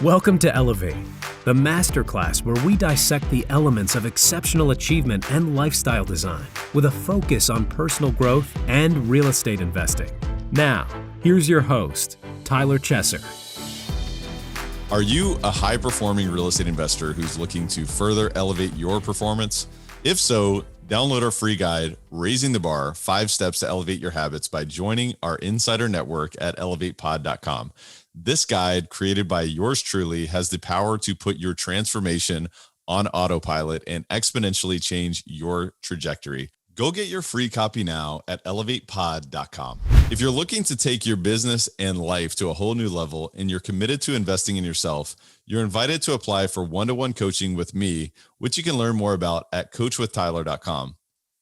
Welcome to Elevate, the masterclass where we dissect the elements of exceptional achievement and lifestyle design with a focus on personal growth and real estate investing. Now, here's your host, Tyler Chesser. Are you a high-performing real estate investor who's looking to further elevate your performance? If so, download our free guide, Raising the Bar, 5 Steps to Elevate Your Habits by joining our insider network at elevatepod.com. This guide, created by yours truly, has the power to put your transformation on autopilot and exponentially change your trajectory. Go get your free copy now at elevatepod.com. If you're looking to take your business and life to a whole new level and you're committed to investing in yourself, you're invited to apply for one-to-one coaching with me, which you can learn more about at coachwithtyler.com.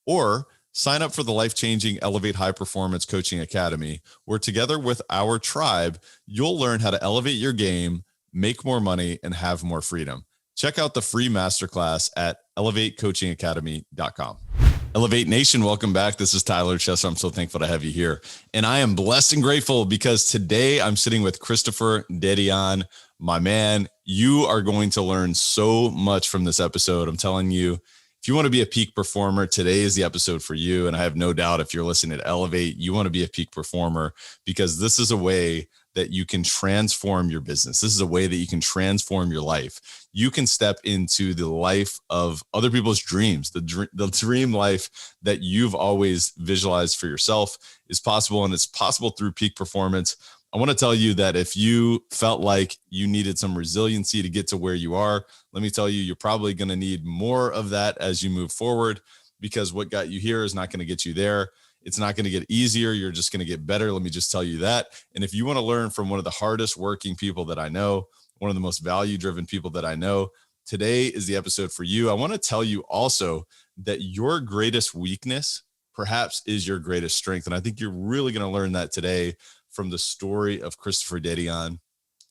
Or sign up for the life-changing Elevate High Performance Coaching Academy, where together with our tribe, you'll learn how to elevate your game, make more money, and have more freedom. Check out the free masterclass at elevatecoachingacademy.com. Elevate Nation, welcome back. This is Tyler Chesser. I'm so thankful to have you here. And I am blessed and grateful because today I'm sitting with Christopher Dedeyan. My man, you are going to learn so much from this episode. I'm telling you, if you want to be a peak performer, today is the episode for you. And I have no doubt if you're listening to Elevate, you want to be a peak performer because this is a way that you can transform your business. This is a way that you can transform your life. You can step into the life of other people's dreams. The dream life that you've always visualized for yourself is possible, and it's possible through peak performance. I want to tell you that if you felt like you needed some resiliency to get to where you are, let me tell you, you're probably going to need more of that as you move forward, because what got you here is not going to get you there. It's not going to get easier. You're just going to get better. Let me just tell you that. And if you want to learn from one of the hardest working people that I know, one of the most value-driven people that I know, today is the episode for you. I want to tell you also that your greatest weakness perhaps is your greatest strength. And I think you're really going to learn that today from the story of Christopher Dedeyan.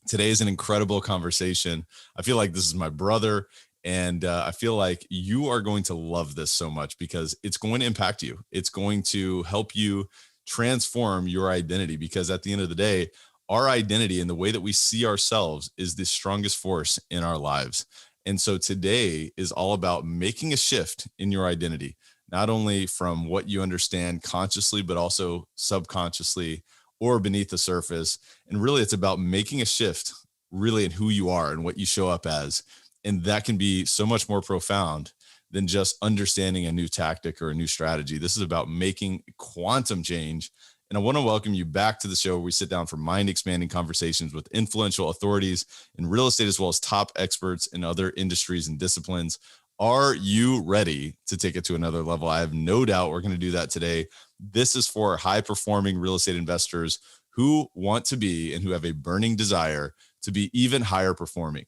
Today is an incredible conversation. I feel like this is my brother. And I feel like you are going to love this so much because it's going to impact you. It's going to help you transform your identity, because at the end of the day, our identity and the way that we see ourselves is the strongest force in our lives. And so today is all about making a shift in your identity, not only from what you understand consciously, but also subconsciously or beneath the surface. And really, it's about making a shift really in who you are and what you show up as. And that can be so much more profound than just understanding a new tactic or a new strategy. This is about making quantum change. And I want to welcome you back to the show where we sit down for mind-expanding conversations with influential authorities in real estate, as well as top experts in other industries and disciplines. Are you ready to take it to another level? I have no doubt we're going to do that today. This is for high-performing real estate investors who want to be and who have a burning desire to be even higher performing.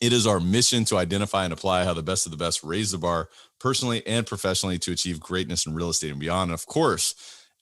It is our mission to identify and apply how the best of the best raise the bar personally and professionally to achieve greatness in real estate and beyond. And of course,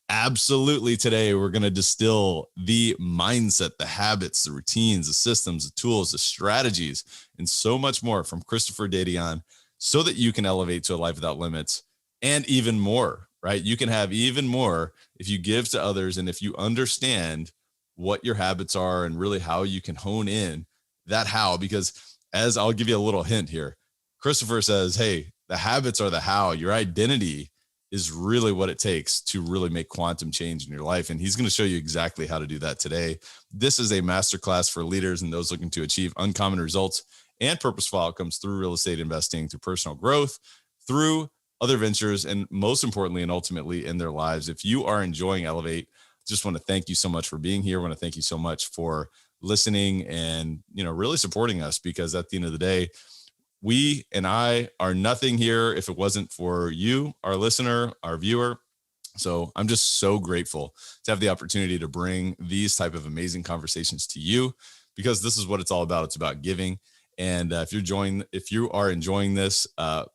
absolutely today, we're going to distill the mindset, the habits, the routines, the systems, the tools, the strategies, and so much more from Christopher Dedeyan so that you can elevate to a life without limits and even more, right? You can have even more if you give to others and if you understand what your habits are and really how you can hone in that how, because as I'll give you a little hint here, Christopher says, hey, the habits are the how. Your identity is really what it takes to really make quantum change in your life. And he's going to show you exactly how to do that today. This is a masterclass for leaders and those looking to achieve uncommon results and purposeful outcomes through real estate investing, through personal growth, through other ventures, and most importantly and ultimately in their lives. If you are enjoying Elevate, just want to thank you so much for being here. I want to thank you so much for listening and, really supporting us, because at the end of the day, we and I are nothing here if it wasn't for you, our listener, our viewer. So I'm just so grateful to have the opportunity to bring these type of amazing conversations to you, because this is what it's all about. It's about giving. And if you are enjoying this,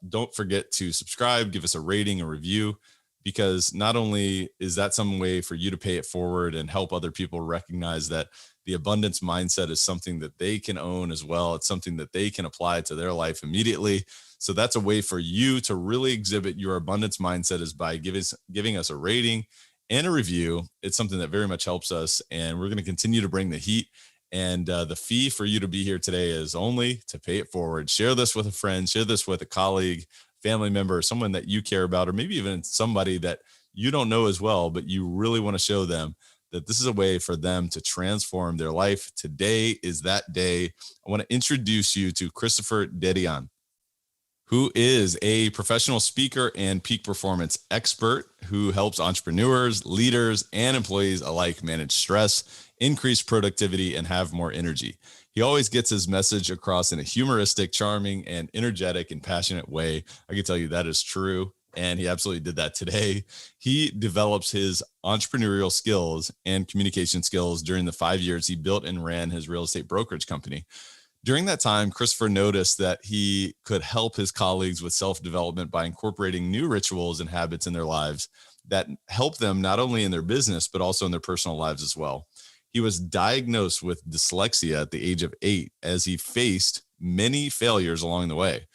don't forget to subscribe, give us a rating, a review, because not only is that some way for you to pay it forward and help other people recognize that the abundance mindset is something that they can own as well. It's something that they can apply to their life immediately. So that's a way for you to really exhibit your abundance mindset, is by giving us a rating and a review. It's something that very much helps us. And we're going to continue to bring the heat And the fee for you to be here today is only to pay it forward. Share this with a friend, share this with a colleague, family member, someone that you care about, or maybe even somebody that you don't know as well, but you really want to show them that this is a way for them to transform their life. Today is that day. I want to introduce you to Christopher Dedeyan, who is a professional speaker and peak performance expert who helps entrepreneurs, leaders, and employees alike manage stress, increase productivity, and have more energy. He always gets his message across in a humoristic, charming, and energetic and passionate way. I can tell you that is true. And he absolutely did that today. He develops his entrepreneurial skills and communication skills during the 5 years he built and ran his real estate brokerage company. During that time, Christopher noticed that he could help his colleagues with self-development by incorporating new rituals and habits in their lives that help them not only in their business, but also in their personal lives as well. He was diagnosed with dyslexia at the age of 8 as he faced many failures along the way.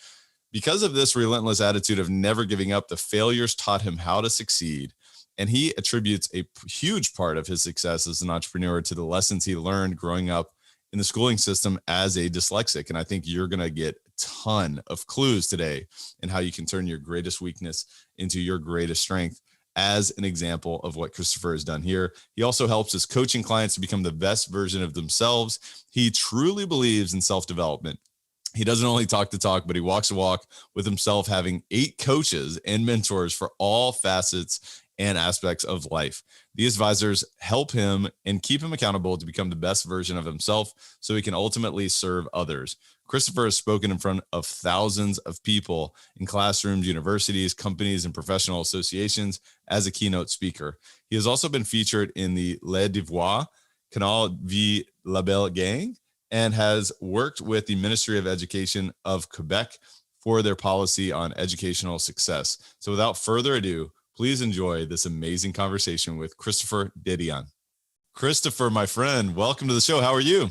Because of this relentless attitude of never giving up, the failures taught him how to succeed. And he attributes a huge part of his success as an entrepreneur to the lessons he learned growing up in the schooling system as a dyslexic. And I think you're going to get a ton of clues today in how you can turn your greatest weakness into your greatest strength as an example of what Christopher has done here. He also helps his coaching clients to become the best version of themselves. He truly believes in self-development. He doesn't only talk the talk, but he walks the walk with himself, having 8 coaches and mentors for all facets and aspects of life. These advisors help him and keep him accountable to become the best version of himself so he can ultimately serve others. Christopher has spoken in front of thousands of people in classrooms, universities, companies, and professional associations as a keynote speaker. He has also been featured in the Les Devoirs, Canal V La Belle Gang, and has worked with the Ministry of Education of Quebec for their policy on educational success. So without further ado, please enjoy this amazing conversation with Christopher Dedeyan. Christopher, my friend, welcome to the show. How are you?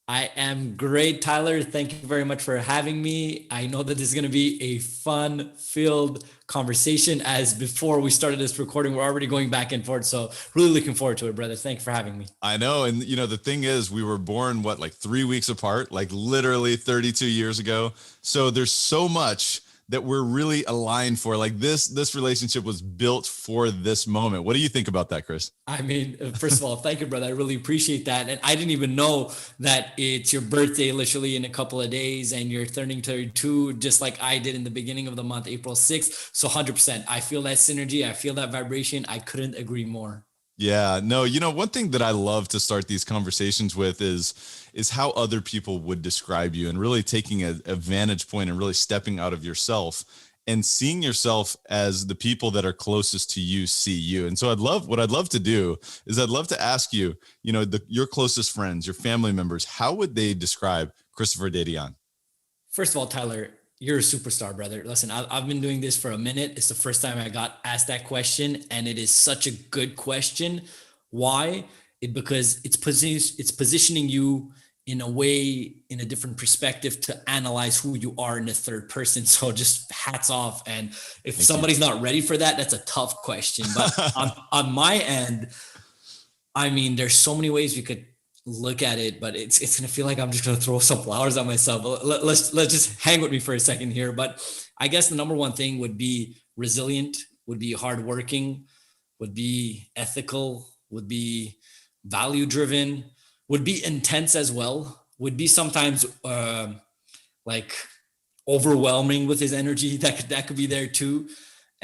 I am great, Tyler. Thank you very much for having me. I know that this is going to be a fun-filled conversation. As before we started this recording, we're already going back and forth. So really looking forward to it, brother. Thank you for having me. I know. And the thing is, we were born, like 3 weeks apart, like literally 32 years ago. So there's so much that we're really aligned for. Like this relationship was built for this moment. What do you think about that, Chris? I mean, first of all, thank you, brother. I really appreciate that. And I didn't even know that it's your birthday literally in a couple of days and you're turning 32, just like I did in the beginning of the month, April 6th. So 100%, I feel that synergy. I feel that vibration. I couldn't agree more. Yeah, no, one thing that I love to start these conversations with is how other people would describe you, and really taking a vantage point and really stepping out of yourself and seeing yourself as the people that are closest to you see you. And so what I'd love to do is I'd love to ask you, your closest friends, your family members, how would they describe Christopher Dedeyan? First of all, Tyler, you're a superstar, brother. Listen, I've been doing this for a minute. It's the first time I got asked that question, and it is such a good question. Why? Because it's positioning you in a way, in a different perspective to analyze who you are in the third person. So just hats off. And if Thank somebody's you. not ready for that, that's a tough question. But on my end, I mean, there's so many ways we could look at it, but it's going to feel like I'm just going to throw some flowers on myself. Let's just hang with me for a second here. But I guess the number one thing would be resilient, would be hardworking, would be ethical, would be value driven, would be intense as well, would be sometimes like overwhelming with his energy. That could be there too.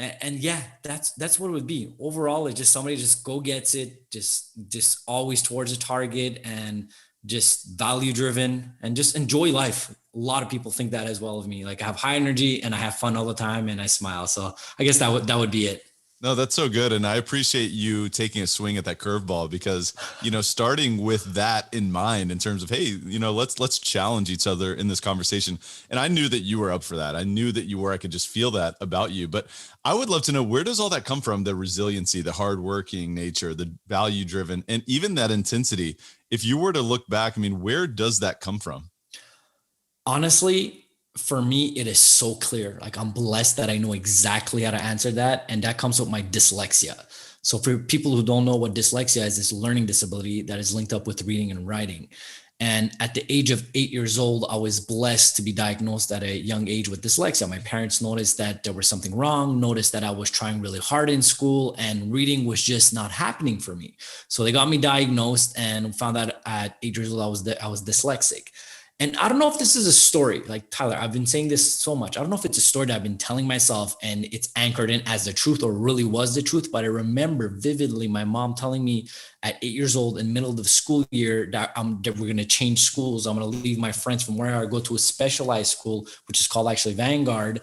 And yeah, that's what it would be. Overall, it's just somebody just go gets it, just always towards a target, and just value driven and just enjoy life. A lot of people think that as well of me. Like I have high energy and I have fun all the time and I smile. So I guess that would be it. No, that's so good. And I appreciate you taking a swing at that curveball because, starting with that in mind in terms of, hey, let's challenge each other in this conversation. And I knew that you were up for that. I knew that you were. I could just feel that about you. But I would love to know, where does all that come from? The resiliency, the hardworking nature, the value driven, and even that intensity. If you were to look back, where does that come from? Honestly, for me, it is so clear. Like I'm blessed that I know exactly how to answer that. And that comes with my dyslexia. So for people who don't know what dyslexia is, it's a learning disability that is linked up with reading and writing. And at the age of 8 years old, I was blessed to be diagnosed at a young age with dyslexia. My parents noticed that there was something wrong, noticed that I was trying really hard in school and reading was just not happening for me. So they got me diagnosed and found out at 8 years old I was dyslexic. And I don't know if this is a story, like Tyler, I've been saying this so much. I don't know if it's a story that I've been telling myself and it's anchored in as the truth or really was the truth, but I remember vividly my mom telling me at 8 years old in the middle of the school year that we're going to change schools. I'm going to leave my friends from where I go to a specialized school, which is called actually Vanguard.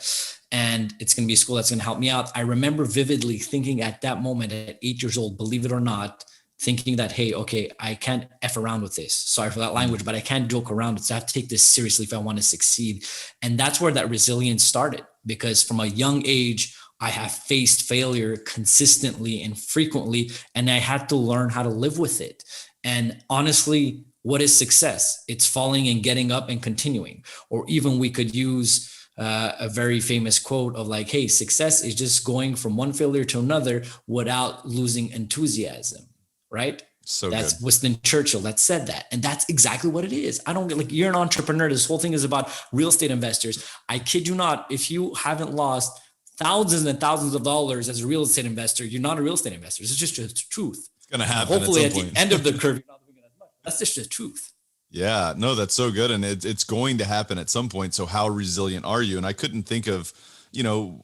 And it's going to be a school that's going to help me out. I remember vividly thinking at that moment at 8 years old, believe it or not, thinking that, hey, okay, I can't F around with this. Sorry for that language, but I can't joke around. So I have to take this seriously if I want to succeed. And that's where that resilience started, because from a young age, I have faced failure consistently and frequently, and I had to learn how to live with it. And honestly, what is success? It's falling and getting up and continuing. Or even we could use a very famous quote of like, hey, success is just going from one failure to another without losing enthusiasm. Right? So that's good. Winston Churchill that said that. And that's exactly what it is. I don't get like, you're an entrepreneur. This whole thing is about real estate investors. I kid you not. If you haven't lost thousands and thousands of dollars as a real estate investor, you're not a real estate investor. It's just the truth. It's going to happen. Hopefully at some the point. end of the curve, you're not doing it as much. That's just the truth. Yeah, no, that's so good. And it's going to happen at some point. So how resilient are you? And I couldn't think of,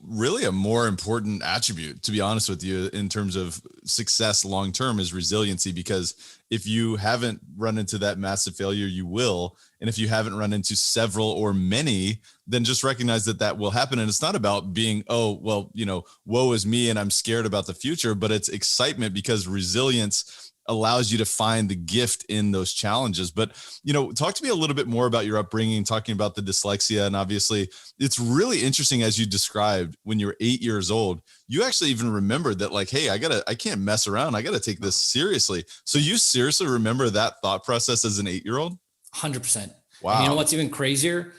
really a more important attribute, to be honest with you, in terms of success long-term is resiliency, because if you haven't run into that massive failure, you will. And if you haven't run into several or many, then just recognize that that will happen. And it's not about being, oh, well, woe is me and I'm scared about the future, but it's excitement, because resilience allows you to find the gift in those challenges. But, talk to me a little bit more about your upbringing, talking about the dyslexia. And obviously it's really interesting, as you described, when you were 8 years old, you actually even remembered that, like, hey, I can't mess around. I got to take this seriously. So you seriously remember that thought process as an 8-year-old? 100%. Wow. And you know what's even crazier?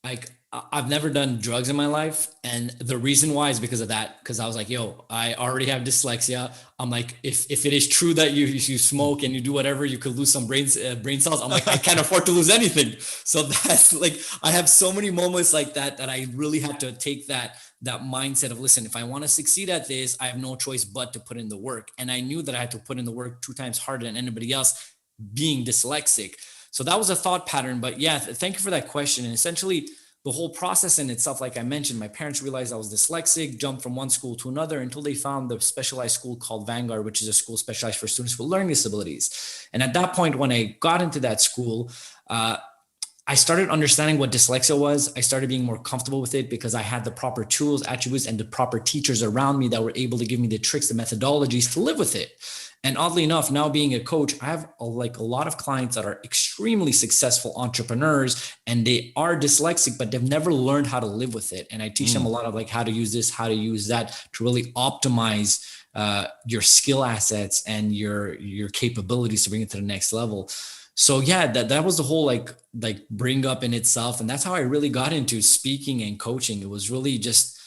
Like, I've never done drugs in my life. And the reason why is because of that. Because I was like, yo, I already have dyslexia. I'm like, if it is true that you smoke and you do whatever, you could lose some brain cells. I'm like, I can't afford to lose anything. So that's like, I have so many moments like that I really had to take that mindset of, listen, if I want to succeed at this, I have no choice but to put in the work. And I knew that I had to put in the work 2 times harder than anybody else being dyslexic. So that was a thought pattern. But yeah, thank you for that question. And essentially, the whole process in itself, like I mentioned, my parents realized I was dyslexic, jumped from one school to another until they found the specialized school called Vanguard, which is a school specialized for students with learning disabilities. And at that point, when I got into that school, I started understanding what dyslexia was. I started being more comfortable with it because I had the proper tools, attributes, and the proper teachers around me that were able to give me the tricks, the methodologies to live with it. And oddly enough, now being a coach, I have a lot of clients that are extremely successful entrepreneurs, and they are dyslexic, but they've never learned how to live with it. And I teach them a lot of like how to use this, how to use that to really optimize your skill assets and your capabilities to bring it to the next level. So yeah, that was the whole like bring up in itself. And that's how I really got into speaking and coaching. It was really just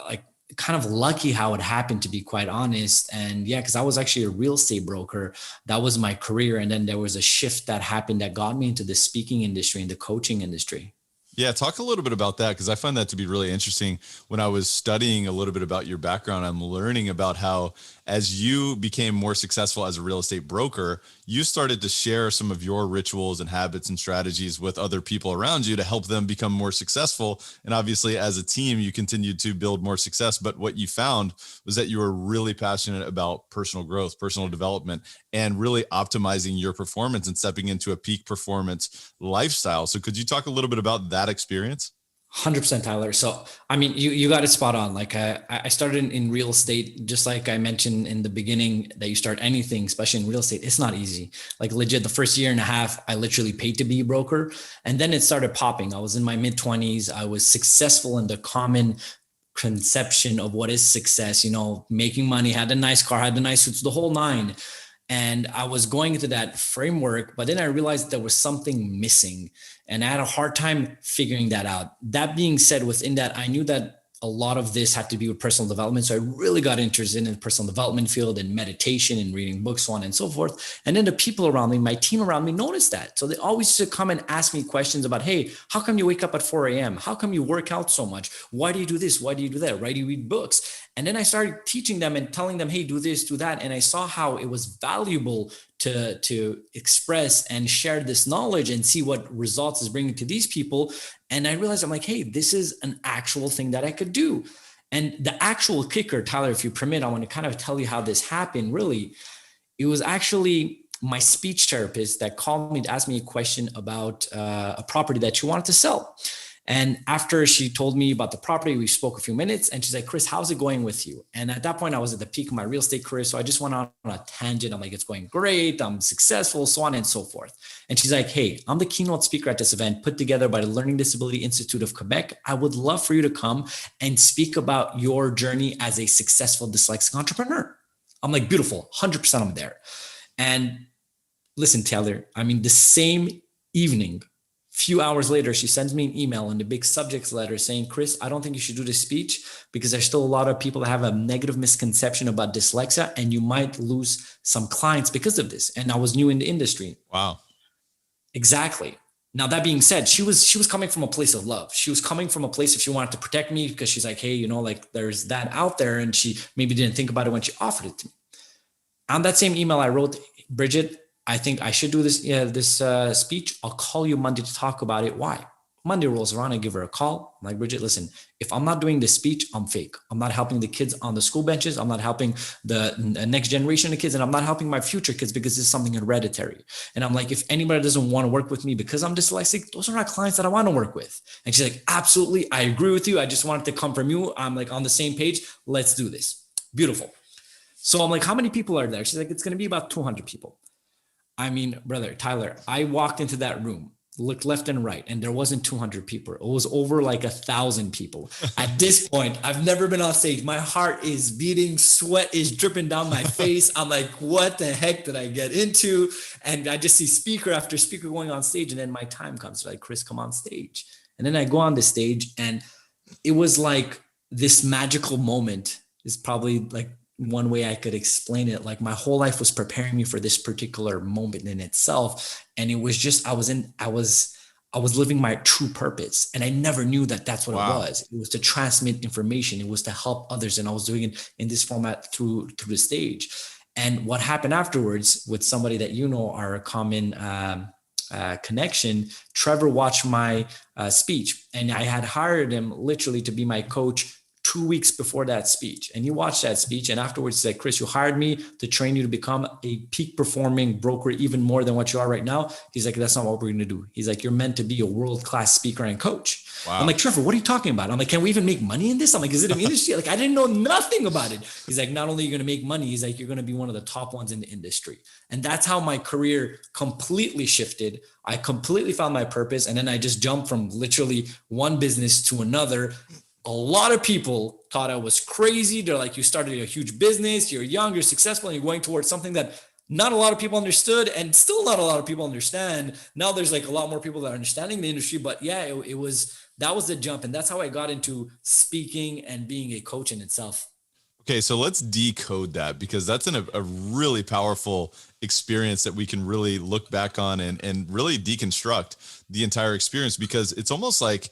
like kind of lucky how it happened, to be quite honest. And yeah, because I was actually a real estate broker. That was my career. And then there was a shift that happened that got me into the speaking industry and the coaching industry. Yeah, talk a little bit about that, because I find that to be really interesting. When I was studying a little bit about your background, I'm learning about how, as you became more successful as a real estate broker, you started to share some of your rituals and habits and strategies with other people around you to help them become more successful. And obviously, as a team, you continued to build more success. But what you found was that you were really passionate about personal growth, personal development, and really optimizing your performance and stepping into a peak performance lifestyle. So could you talk a little bit about that experience? 100%, Tyler. So, I mean, you got it spot on. Like I started in real estate, just like I mentioned in the beginning, that you start anything, especially in real estate, it's not easy. Like legit, the first year and a half, I literally paid to be a broker. And then it started popping. I was in my mid-20s. I was successful in the common conception of what is success, making money, had a nice car, had the nice suits, the whole nine. And I was going into that framework, but then I realized there was something missing and I had a hard time figuring that out. That being said, within that, I knew that a lot of this had to do with personal development. So I really got interested in the personal development field and meditation and reading books, so on and so forth. And then the people around me, my team around me noticed that. So they always used to come and ask me questions about, hey, how come you wake up at 4 a.m.? How come you work out so much? Why do you do this? Why do you do that? Why do you read books? And then I started teaching them and telling them, hey, do this, do that. And I saw how it was valuable to express and share this knowledge and see what results is bringing to these people. And I realized, I'm like, hey, this is an actual thing that I could do. And the actual kicker, Tyler, if you permit, I want to kind of tell you how this happened. Really, it was actually my speech therapist that called me to ask me a question about a property that she wanted to sell. And after she told me about the property, we spoke a few minutes and she's like, Chris, how's it going with you? And at that point I was at the peak of my real estate career. So I just went on a tangent. I'm like, it's going great. I'm successful, so on and so forth. And she's like, hey, I'm the keynote speaker at this event put together by the Learning Disability Institute of Quebec. I would love for you to come and speak about your journey as a successful dyslexic entrepreneur. I'm like, beautiful, 100% I'm there. And listen, Taylor, I mean, the same evening, few hours later, she sends me an email and a big subject letter saying, Chris, I don't think you should do this speech because there's still a lot of people that have a negative misconception about dyslexia and you might lose some clients because of this. And I was new in the industry. Wow. Exactly. Now, that being said, she was coming from a place of love. She was coming from a place if she wanted to protect me because she's like, hey, you know, like there's that out there. And she maybe didn't think about it when she offered it to me. On that same email, I wrote, Bridget, I think I should do this speech. I'll call you Monday to talk about it. Why? Monday rolls around, I give her a call. I'm like, Bridget, listen, if I'm not doing this speech, I'm fake. I'm not helping the kids on the school benches. I'm not helping the next generation of kids. And I'm not helping my future kids because it's something hereditary. And I'm like, if anybody doesn't want to work with me because I'm dyslexic, those are not clients that I want to work with. And she's like, absolutely. I agree with you. I just wanted to come from you. I'm like on the same page. Let's do this. Beautiful. So I'm like, how many people are there? She's like, it's going to be about 200 people. I mean, brother, Tyler, I walked into that room, looked left and right, and there wasn't 200 people. It was over like 1,000 people. At this point, I've never been on stage. My heart is beating, sweat is dripping down my face. I'm like, what the heck did I get into? And I just see speaker after speaker going on stage. And then my time comes, like, Chris, come on stage. And then I go on the stage and it was like this magical moment is probably like one way I could explain it. Like my whole life was preparing me for this particular moment in itself. And it was just, I was living my true purpose. And I never knew that that's what Wow. it was. It was to transmit information. It was to help others. And I was doing it in this format through the stage. And what happened afterwards with somebody that, you know, are a common connection, Trevor watched my speech and I had hired him literally to be my coach 2 weeks before that speech. And he watched that speech and afterwards he said, Chris, you hired me to train you to become a peak performing broker, even more than what you are right now. He's like, that's not what we're going to do. He's like, you're meant to be a world-class speaker and coach. Wow. I'm like, Trevor, what are you talking about? I'm like, can we even make money in this? I'm like, is it an industry? Like, I didn't know nothing about it. He's like, not only are you going to make money, he's like, you're going to be one of the top ones in the industry. And that's how my career completely shifted. I completely found my purpose. And then I just jumped from literally one business to another. A lot of people thought I was crazy. They're like, you started a huge business, you're young, you're successful, and you're going towards something that not a lot of people understood and still not a lot of people understand. Now there's like a lot more people that are understanding the industry, but yeah, that was the jump. And that's how I got into speaking and being a coach in itself. Okay, so let's decode that because that's a really powerful experience that we can really look back on and really deconstruct the entire experience, because it's almost like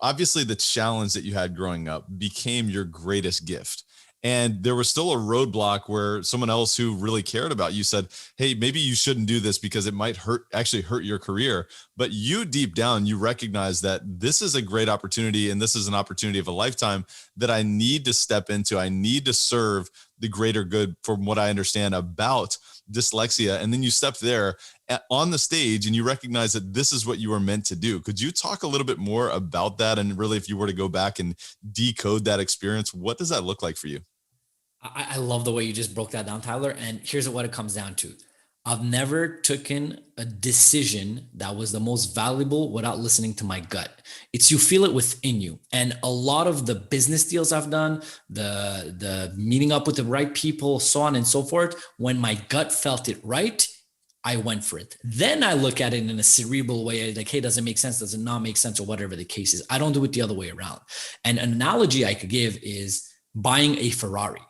obviously the challenge that you had growing up became your greatest gift. And there was still a roadblock where someone else who really cared about you said, hey, maybe you shouldn't do this because it might actually hurt your career. But you deep down, you recognize that this is a great opportunity and this is an opportunity of a lifetime that I need to step into. I need to serve the greater good from what I understand about dyslexia. And then you step there on the stage and you recognize that this is what you were meant to do. Could you talk a little bit more about that? And really, if you were to go back and decode that experience, what does that look like for you? I love the way you just broke that down, Tyler. And here's what it comes down to. I've never taken a decision that was the most valuable without listening to my gut. It's you feel it within you. And a lot of the business deals I've done, the meeting up with the right people, so on and so forth, when my gut felt it right, I went for it. Then I look at it in a cerebral way, like, hey, does it make sense? Does it not make sense? Or whatever the case is. I don't do it the other way around. And an analogy I could give is buying a Ferrari.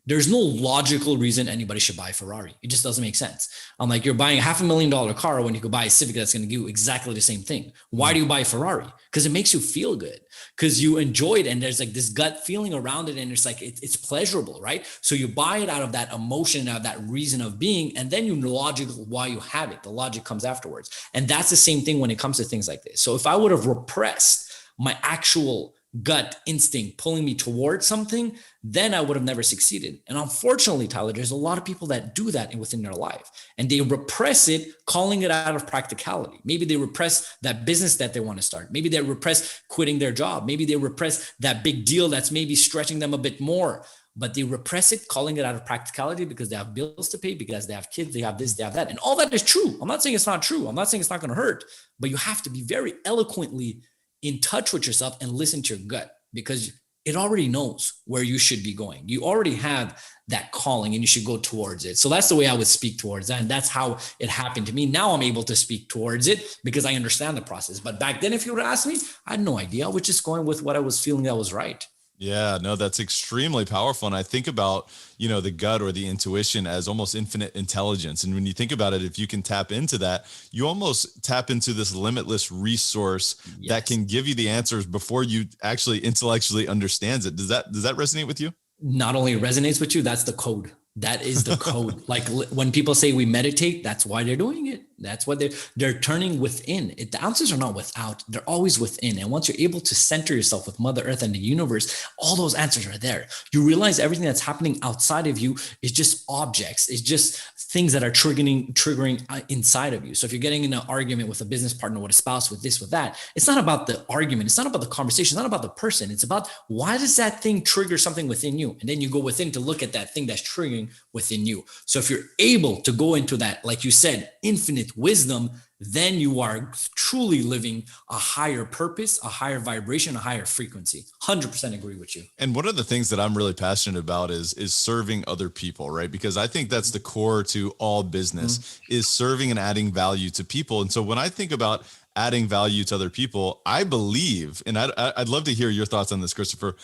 There's no logical reason anybody should buy a Ferrari. It just doesn't make sense. I'm like, you're buying a $500,000 car when you could buy a Civic that's going to do exactly the same thing. Why do you buy a Ferrari? Because it makes you feel good, because you enjoy it. And there's like this gut feeling around it. And it's like, it's pleasurable, right? So you buy it out of that emotion, out of that reason of being, and then you know logical why you have it. The logic comes afterwards. And that's the same thing when it comes to things like this. So if I would have repressed my actual gut instinct pulling me towards something, then I would have never succeeded. And unfortunately, Tyler, there's a lot of people that do that within their life, and they repress it, calling it out of practicality. Maybe they repress that business that they want to start. Maybe they repress quitting their job. Maybe they repress that big deal that's maybe stretching them a bit more, but they repress it, calling it out of practicality because they have bills to pay, because they have kids, they have this, they have that. And all that is true. I'm not saying it's not true. I'm not saying it's not going to hurt, but you have to be very eloquently in touch with yourself and listen to your gut, because it already knows where you should be going. You already have that calling and you should go towards it. So that's the way I would speak towards that. And that's how it happened to me. Now I'm able to speak towards it because I understand the process. But back then, if you would ask me, I had no idea. I was just going with what I was feeling that was right. Yeah, no, that's extremely powerful. And I think about, the gut or the intuition as almost infinite intelligence. And when you think about it, if you can tap into that, you almost tap into this limitless resource that can give you the answers before you actually intellectually understands it. Does that resonate with you? Not only resonates with you, that's the code. That is the code. Like when people say we meditate, that's why they're doing it. That's what they're turning within. The answers are not without, they're always within. And once you're able to center yourself with Mother Earth and the universe, all those answers are there. You realize everything that's happening outside of you is just objects. It's just things that are triggering inside of you. So if you're getting in an argument with a business partner, with a spouse, with this, with that, it's not about the argument. It's not about the conversation. It's not about the person. It's about, why does that thing trigger something within you? And then you go within to look at that thing that's triggering within you. So if you're able to go into that, like you said, infinite wisdom, then you are truly living a higher purpose, a higher vibration, a higher frequency. 100% agree with you. And one of the things that I'm really passionate about is serving other people, right? Because I think that's the core to all business, is serving and adding value to people. And so when I think about adding value to other people, I believe, and I'd love to hear your thoughts on this, Christopher.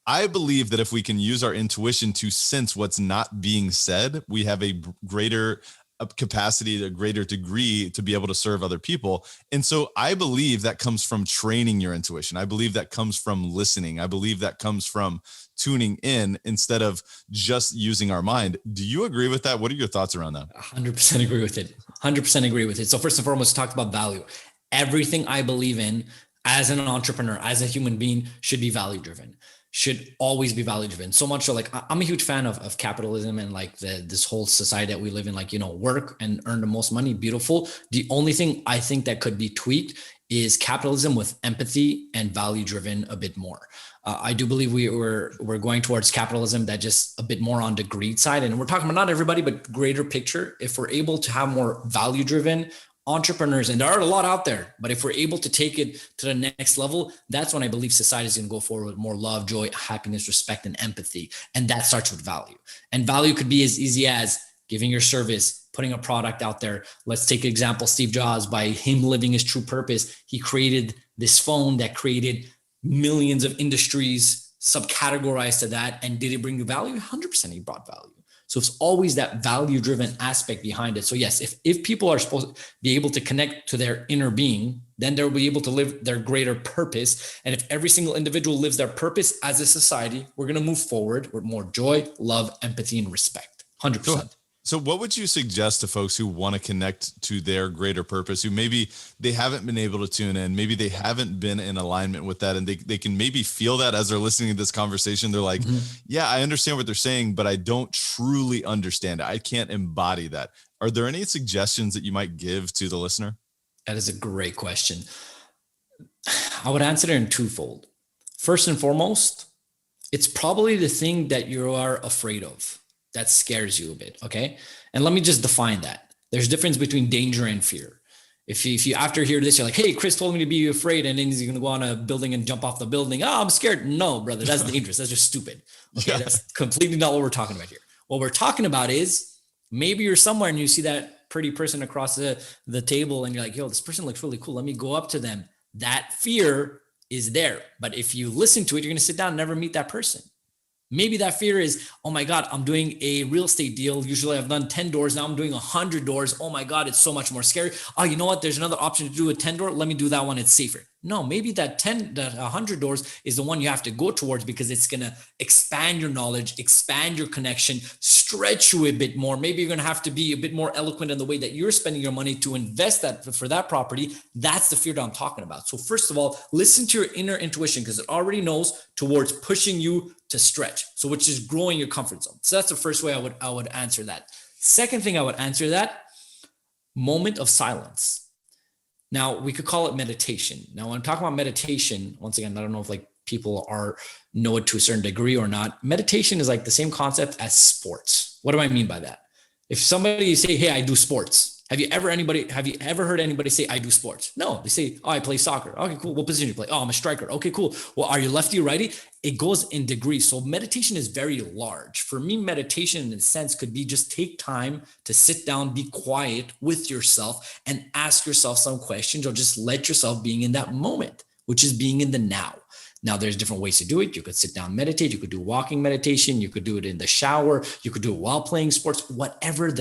I believe that if we can use our intuition to sense what's not being said, we have a greater capacity, a greater degree to be able to serve other people. And so I believe that comes from training your intuition. I believe that comes from listening. I believe that comes from tuning in instead of just using our mind. Do you agree with that? What are your thoughts around that? 100% agree with it. 100% agree with it. So first and foremost, talked about value. Everything I believe in as an entrepreneur, as a human being, should be value driven. Should always be value driven. So much so, like, I'm a huge fan of capitalism and like this whole society that we live in, like, work and earn the most money. Beautiful. The only thing I think that could be tweaked is capitalism with empathy and value driven a bit more. I do believe we're going towards capitalism that just a bit more on the greed side. And we're talking about not everybody, but greater picture. If we're able to have more value driven entrepreneurs, and there are a lot out there, but if we're able to take it to the next level, that's when I believe society is going to go forward with more love, joy, happiness, respect, and empathy. And that starts with value. And value could be as easy as giving your service, putting a product out there. Let's take an example, Steve Jobs. By him living his true purpose, he created this phone that created millions of industries subcategorized to that. And did it bring you value? 100% he brought value. So it's always that value-driven aspect behind it. So yes, if people are supposed to be able to connect to their inner being, then they'll be able to live their greater purpose. And if every single individual lives their purpose as a society, we're going to move forward with more joy, love, empathy, and respect. 100%. So what would you suggest to folks who want to connect to their greater purpose, who maybe they haven't been able to tune in, maybe they haven't been in alignment with that, and they can maybe feel that as they're listening to this conversation? They're like, yeah, I understand what they're saying, but I don't truly understand it. I can't embody that. Are there any suggestions that you might give to the listener? That is a great question. I would answer it in twofold. First and foremost, it's probably the thing that you are afraid of that scares you a bit. Okay. And let me just define that. There's a difference between danger and fear. If you after hear this, you're like, hey, Chris told me to be afraid, and then he's going to go on a building and jump off the building. Oh, I'm scared. No, brother, that's dangerous. That's just stupid. Okay. That's completely not what we're talking about here. What we're talking about is maybe you're somewhere and you see that pretty person across the table and you're like, yo, this person looks really cool. Let me go up to them. That fear is there. But if you listen to it, you're going to sit down and never meet that person. Maybe that fear is, oh my God, I'm doing a real estate deal. Usually I've done 10 doors. Now I'm doing 100 doors. Oh my God, it's so much more scary. Oh, you know what? There's another option to do a 10 door. Let me do that one. It's safer. No, maybe that 100 doors is the one you have to go towards because it's going to expand your knowledge, expand your connection, stretch you a bit more. Maybe you're going to have to be a bit more eloquent in the way that you're spending your money to invest that for that property. That's the fear that I'm talking about. So first of all, listen to your inner intuition because it already knows towards pushing you to stretch. So which is growing your comfort zone. So that's the first way I would answer that. Second thing I would answer that, moment of silence. Now we could call it meditation. Now when I'm talking about meditation, once again, I don't know if like people know it to a certain degree or not. Meditation is like the same concept as sports. What do I mean by that? If somebody say, hey, I do sports. Have you ever heard anybody say, I do sports? No, they say, oh, I play soccer. Okay, cool. What position do you play? Oh, I'm a striker. Okay, cool. Well, are you lefty or righty? It goes in degrees. So meditation is very large. For me, meditation in a sense could be just take time to sit down, be quiet with yourself and ask yourself some questions or just let yourself being in that moment, which is being in the now. Now, there's different ways to do it. You could sit down, meditate. You could do walking meditation. You could do it in the shower. You could do it while playing sports, whatever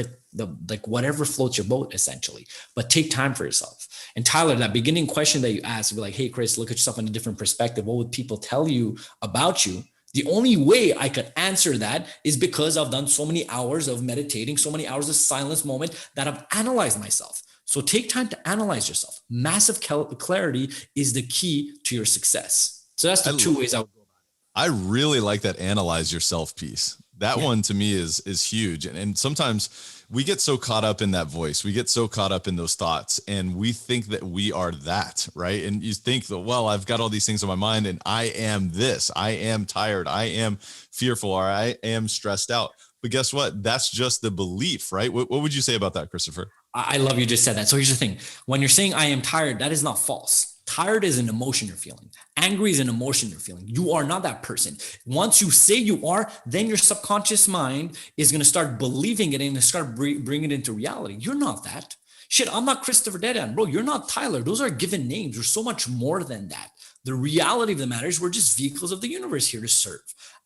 whatever floats your boat, essentially. But take time for yourself. And Tyler, that beginning question that you asked, be like, hey, Chris, look at yourself in a different perspective. What would people tell you about you? The only way I could answer that is because I've done so many hours of meditating, so many hours of silence moment that I've analyzed myself. So take time to analyze yourself. Massive clarity is the key to your success. So that's the two ways I would go about I it. really like that analyze yourself piece. That one to me is huge. And sometimes we get so caught up in that voice. We get so caught up in those thoughts and we think that we are that, right? And you think that, well, I've got all these things on my mind and I am this, I am tired, I am fearful, or I am stressed out. But guess what? That's just the belief, right? What would you say about that, Christopher? I love you just said that. So here's the thing. When you're saying I am tired, that is not false. Tired is an emotion you're feeling. Angry is an emotion you're feeling. You are not that person. Once you say you are, then your subconscious mind is going to start believing it and start bringing it into reality. You're not that. Shit, I'm not Christopher Dedeyan. Bro, you're not Tyler. Those are given names. You're so much more than that. The reality of the matter is we're just vehicles of the universe here to serve.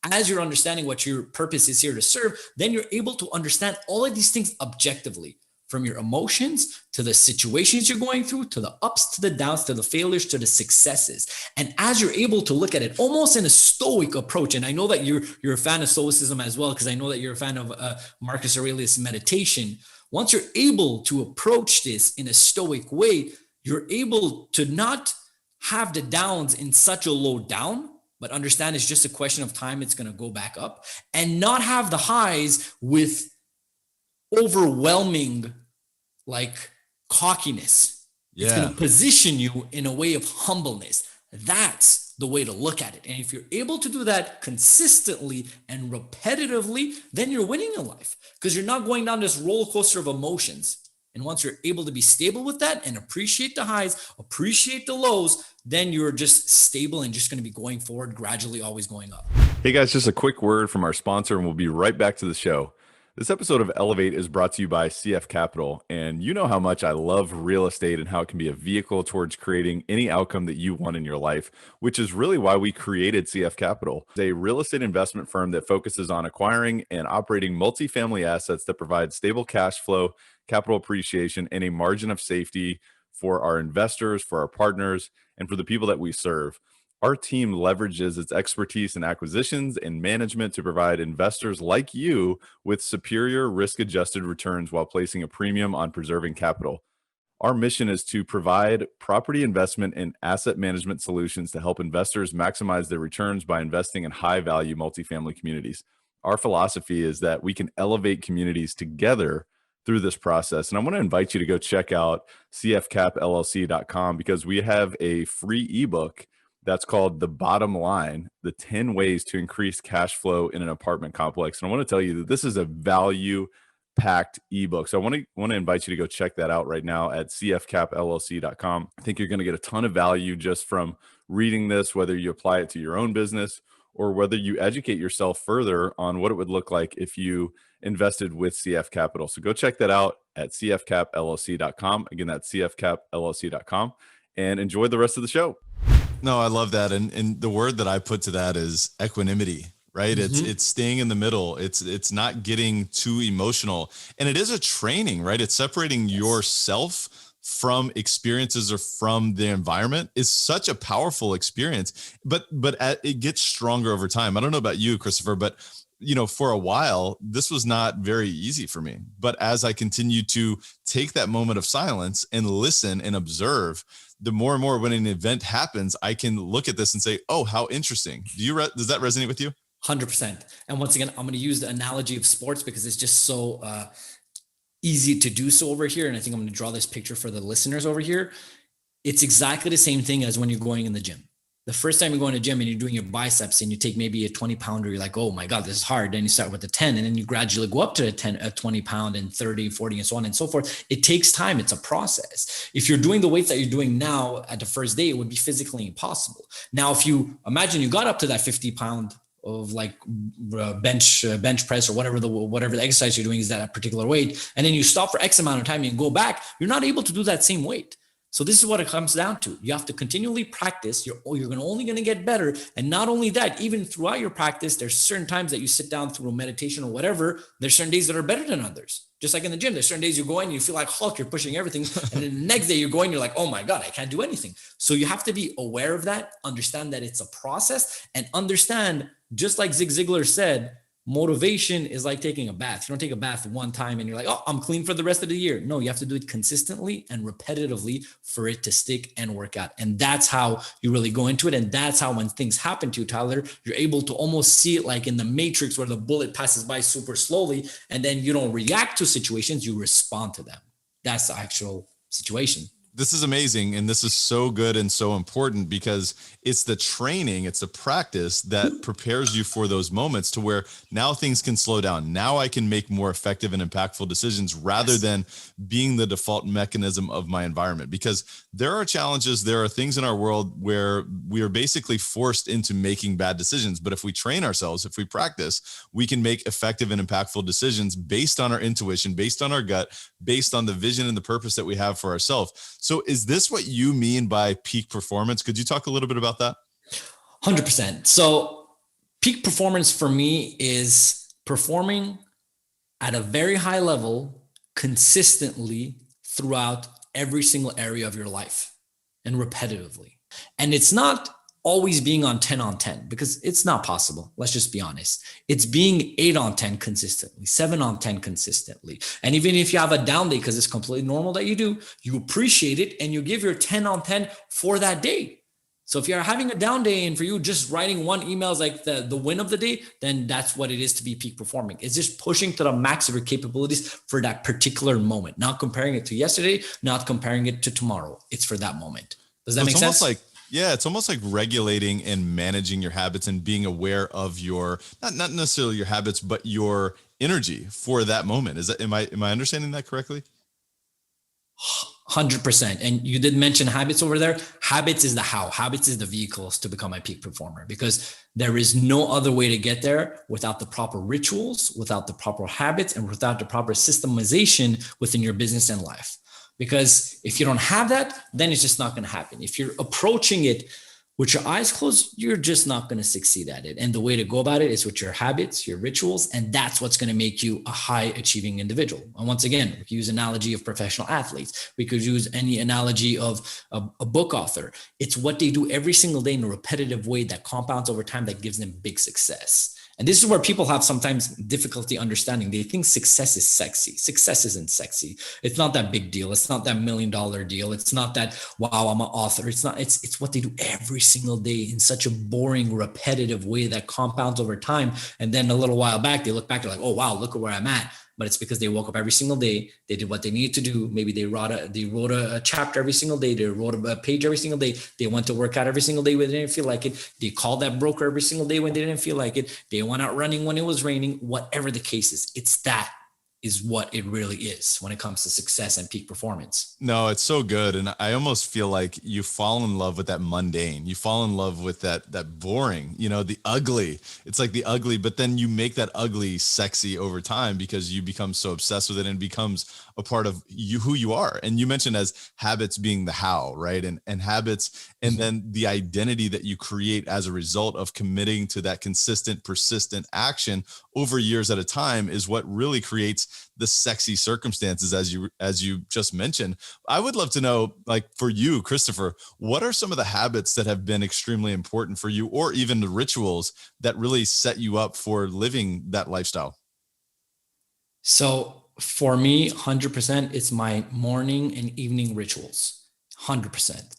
As you're understanding what your purpose is here to serve, then you're able to understand all of these things objectively. From your emotions to the situations you're going through, to the ups, to the downs, to the failures, to the successes. And as you're able to look at it almost in a stoic approach, and I know that you're a fan of stoicism as well, because I know that you're a fan of Marcus Aurelius' meditation. Once you're able to approach this in a stoic way, you're able to not have the downs in such a low down, but understand it's just a question of time. It's going to go back up, and not have the highs with overwhelming like cockiness. Yeah. It's going to position you in a way of humbleness. That's the way to look at it. And if you're able to do that consistently and repetitively, then you're winning in life because you're not going down this roller coaster of emotions. And once you're able to be stable with that and appreciate the highs, appreciate the lows, then you're just stable and just going to be going forward, gradually always going up. Hey guys, just a quick word from our sponsor and we'll be right back to the show. This episode of Elevate is brought to you by CF Capital, and you know how much I love real estate and how it can be a vehicle towards creating any outcome that you want in your life, which is really why we created CF Capital. It's a real estate investment firm that focuses on acquiring and operating multifamily assets that provide stable cash flow, capital appreciation, and a margin of safety for our investors, for our partners, and for the people that we serve. Our team leverages its expertise in acquisitions and management to provide investors like you with superior risk-adjusted returns while placing a premium on preserving capital. Our mission is to provide property investment and asset management solutions to help investors maximize their returns by investing in high-value multifamily communities. Our philosophy is that we can elevate communities together through this process. And I want to invite you to go check out cfcapllc.com because we have a free ebook that's called The Bottom Line, the 10 ways to increase cash flow in an apartment complex. And I want to tell you that this is a value-packed ebook. So I want to invite you to go check that out right now at cfcapllc.com. I think you're going to get a ton of value just from reading this, whether you apply it to your own business or whether you educate yourself further on what it would look like if you invested with CF Capital. So go check that out at cfcapllc.com. Again, that's cfcapllc.com. And enjoy the rest of the show. No, I love that. And the word that I put to that is equanimity, right? It's staying in the middle. It's not getting too emotional. And it is a training, right? It's separating yourself from experiences or from the environment is such a powerful experience, but it gets stronger over time. I don't know about you, Christopher, but for a while, this was not very easy for me. But as I continue to take that moment of silence and listen and observe, the more and more when an event happens, I can look at this and say, oh, how interesting. Does that resonate with you? 100%. And once again, I'm going to use the analogy of sports because it's just so easy to do so over here. And I think I'm going to draw this picture for the listeners over here. It's exactly the same thing as when you're going in the gym. The first time you go in the gym and you're doing your biceps and you take maybe a 20 pounder, you're like, oh my God, this is hard. Then you start with the 10 and then you gradually go up to a 20 pound and 30, 40 and so on and so forth. It takes time. It's a process. If you're doing the weights that you're doing now at the first day, it would be physically impossible. Now, if you imagine you got up to that 50 pound of like bench press or whatever the exercise you're doing is that particular weight, and then you stop for X amount of time and go back, you're not able to do that same weight. So this is what it comes down to. You have to continually practice. You're only going to get better. And not only that, even throughout your practice, there's certain times that you sit down through a meditation or whatever. There's certain days that are better than others. Just like in the gym, there's certain days you go in and you feel like Hulk, you're pushing everything. And then the next day you're going, you're like, oh my God, I can't do anything. So you have to be aware of that, understand that it's a process, and understand, just like Zig Ziglar said, motivation is like taking a bath. You don't take a bath one time and you're like, oh, I'm clean for the rest of the year. No, you have to do it consistently and repetitively for it to stick and work out. And that's how you really go into it. And that's how when things happen to you, Tyler, you're able to almost see it like in the Matrix where the bullet passes by super slowly and then you don't react to situations, you respond to them. That's the actual situation. This is amazing. And this is so good and so important because it's the training, it's the practice that prepares you for those moments to where now things can slow down. Now I can make more effective and impactful decisions rather than being the default mechanism of my environment. Because there are challenges, there are things in our world where we are basically forced into making bad decisions. But if we train ourselves, if we practice, we can make effective and impactful decisions based on our intuition, based on our gut, based on the vision and the purpose that we have for ourselves. So is this what you mean by peak performance? Could you talk a little bit about that? 100%. So peak performance for me is performing at a very high level consistently throughout every single area of your life and repetitively. And it's not always being on 10 on 10 because it's not possible. Let's just be honest. It's being 8 on 10 consistently, 7 on 10 consistently. And even if you have a down day, because it's completely normal that you do, you appreciate it and you give your 10 on 10 for that day. So if you're having a down day and for you just writing one email is like the win of the day, then that's what it is to be peak performing. It's just pushing to the max of your capabilities for that particular moment, not comparing it to yesterday, not comparing it to tomorrow. It's for that moment. Does that make sense? It's almost like regulating and managing your habits and being aware of your, not necessarily your habits, but your energy for that moment. Am I understanding that correctly? 100%. And you did mention habits over there. Habits is the how. Habits is the vehicles to become a peak performer, because there is no other way to get there without the proper rituals, without the proper habits, and without the proper systemization within your business and life. Because if you don't have that, then it's just not going to happen. If you're approaching it with your eyes closed, you're just not going to succeed at it. And the way to go about it is with your habits, your rituals, and that's what's going to make you a high achieving individual. And once again, we could use analogy of professional athletes. We could use any analogy of a book author. It's what they do every single day in a repetitive way that compounds over time that gives them big success. And this is where people have sometimes difficulty understanding. They think success is sexy. Success isn't sexy. It's not that big deal. It's not that $1 million deal. It's not that, wow, I'm an author. It's not, it's what they do every single day in such a boring, repetitive way that compounds over time. And then a little while back, they look back, they're like, oh, wow, look at where I'm at. But it's because they woke up every single day. They did what they needed to do. Maybe they wrote a chapter every single day. They wrote a page every single day. They went to work out every single day when they didn't feel like it. They called that broker every single day when they didn't feel like it. They went out running when it was raining. Whatever the case is, that is what it really is when it comes to success and peak performance. No, it's so good. And I almost feel like you fall in love with that mundane. You fall in love with that boring, the ugly. It's like the ugly, but then you make that ugly sexy over time because you become so obsessed with it and it becomes a part of you, who you are. And you mentioned as habits being the how, right? And habits, and then the identity that you create as a result of committing to that consistent, persistent action over years at a time is what really creates the sexy circumstances, as you just mentioned. I would love to know, like, for you, Christopher, what are some of the habits that have been extremely important for you, or even the rituals that really set you up for living that lifestyle? So for me, 100%, it's my morning and evening rituals. 100%.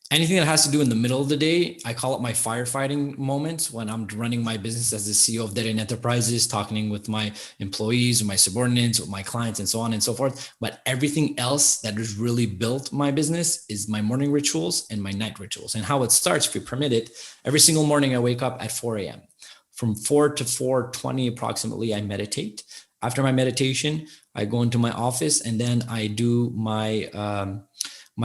Anything that has to do in the middle of the day, I call it my firefighting moments when I'm running my business as the CEO of Dedeyan Enterprises, talking with my employees, with my subordinates, with my clients, and so on and so forth. But everything else that has really built my business is my morning rituals and my night rituals. And how it starts, if you permit it, every single morning I wake up at 4 a.m. From 4 to 4:20 approximately, I meditate. After my meditation, I go into my office and then I do my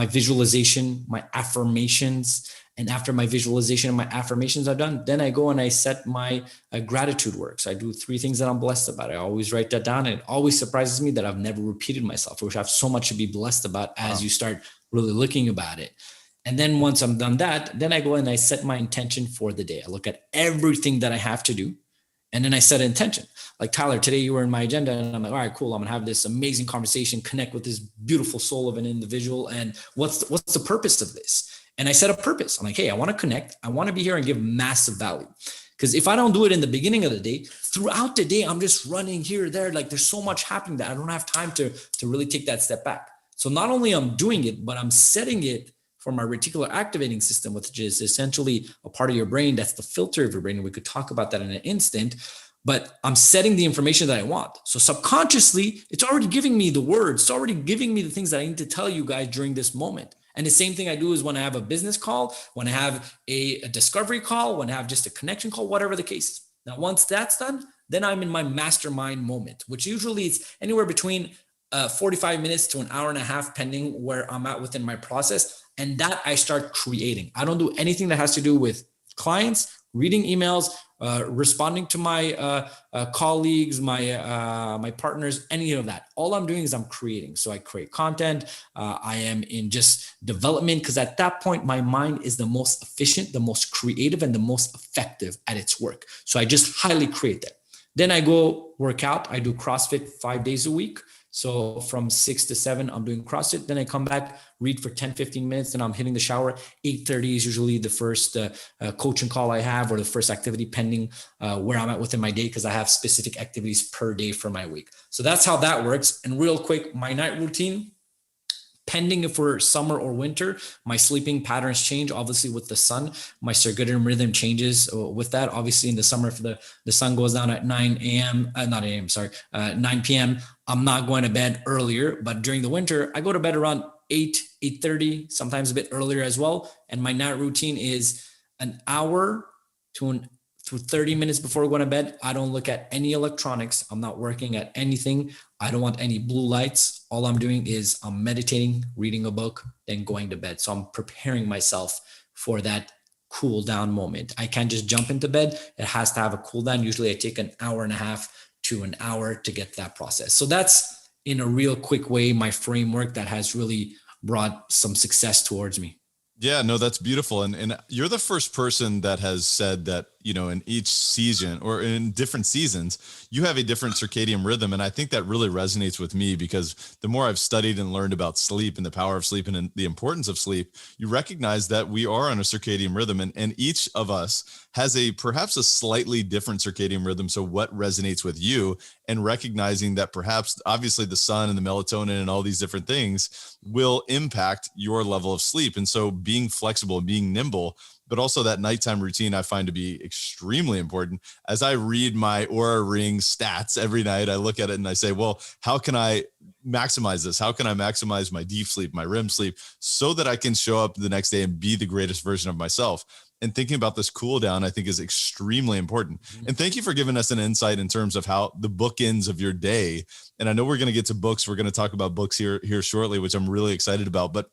visualization, my affirmations. And after my visualization and my affirmations are done, then I go and I set my gratitude works. I do 3 things that I'm blessed about. I always write that down. And it always surprises me that I've never repeated myself, which I have so much to be blessed about as you start really looking about it. And then once I'm done that, then I go and I set my intention for the day. I look at everything that I have to do. And then I set an intention. Like, Tyler, today you were in my agenda, and I'm like, all right, cool. I'm gonna have this amazing conversation, connect with this beautiful soul of an individual. And what's the purpose of this? And I set a purpose. I'm like, hey, I want to connect. I want to be here and give massive value. Because if I don't do it in the beginning of the day, throughout the day, I'm just running here or there. Like, there's so much happening that I don't have time to really take that step back. So not only I'm doing it, but I'm setting it for my reticular activating system, which is essentially a part of your brain that's the filter of your brain. And we could talk about that in an instant, but I'm setting the information that I want. So subconsciously, it's already giving me the words. It's already giving me the things that I need to tell you guys during this moment. And the same thing I do is when I have a business call, when I have a discovery call, when I have just a connection call, whatever the case is. Now, once that's done, then I'm in my mastermind moment, which usually is anywhere between 45 minutes to an hour and a half, pending where I'm at within my process. And that I start creating. I don't do anything that has to do with clients, reading emails, responding to my colleagues, my partners, any of that. All I'm doing is I'm creating. So I create content. I am in just development, because at that point, my mind is the most efficient, the most creative, and the most effective at its work. So I just highly create that. Then I go work out. I do CrossFit 5 days a week. So from 6 to 7, I'm doing CrossFit. Then I come back, read for 10, 15 minutes. Then I'm hitting the shower. 8:30 is usually the first coaching call I have, or the first activity, pending where I'm at within my day, because I have specific activities per day for my week. So that's how that works. And real quick, my night routine, pending if we're summer or winter, my sleeping patterns change. Obviously, with the sun, my circadian rhythm changes with that. Obviously, in the summer, if the sun goes down at 9 a.m., 9 p.m., I'm not going to bed earlier. But during the winter, I go to bed around 8:30, sometimes a bit earlier as well. And my night routine is an hour to 30 minutes before going to bed. I don't look at any electronics. I'm not working at anything. I don't want any blue lights. All I'm doing is I'm meditating, reading a book, then going to bed. So I'm preparing myself for that cool down moment. I can't just jump into bed. It has to have a cool down. Usually I take an hour and a half to an hour to get that process. So that's, in a real quick way, my framework that has really brought some success towards me. Yeah, no, that's beautiful. And you're the first person that has said that, you know, in each season or in different seasons, you have a different circadian rhythm. And I think that really resonates with me, because the more I've studied and learned about sleep and the power of sleep and the importance of sleep, you recognize that we are on a circadian rhythm, and each of us has perhaps a slightly different circadian rhythm. So what resonates with you, and recognizing that perhaps obviously the sun and the melatonin and all these different things will impact your level of sleep. And so being flexible and being nimble, but also that nighttime routine, I find to be extremely important. As I read my Aura Ring stats every night, I look at it and I say, well, how can I maximize this? How can I maximize my deep sleep, my REM sleep, so that I can show up the next day and be the greatest version of myself? And thinking about this cool down, I think, is extremely important. And thank you for giving us an insight in terms of how the bookends of your day. And I know we're going to get to books. We're going to talk about books here shortly, which I'm really excited about. But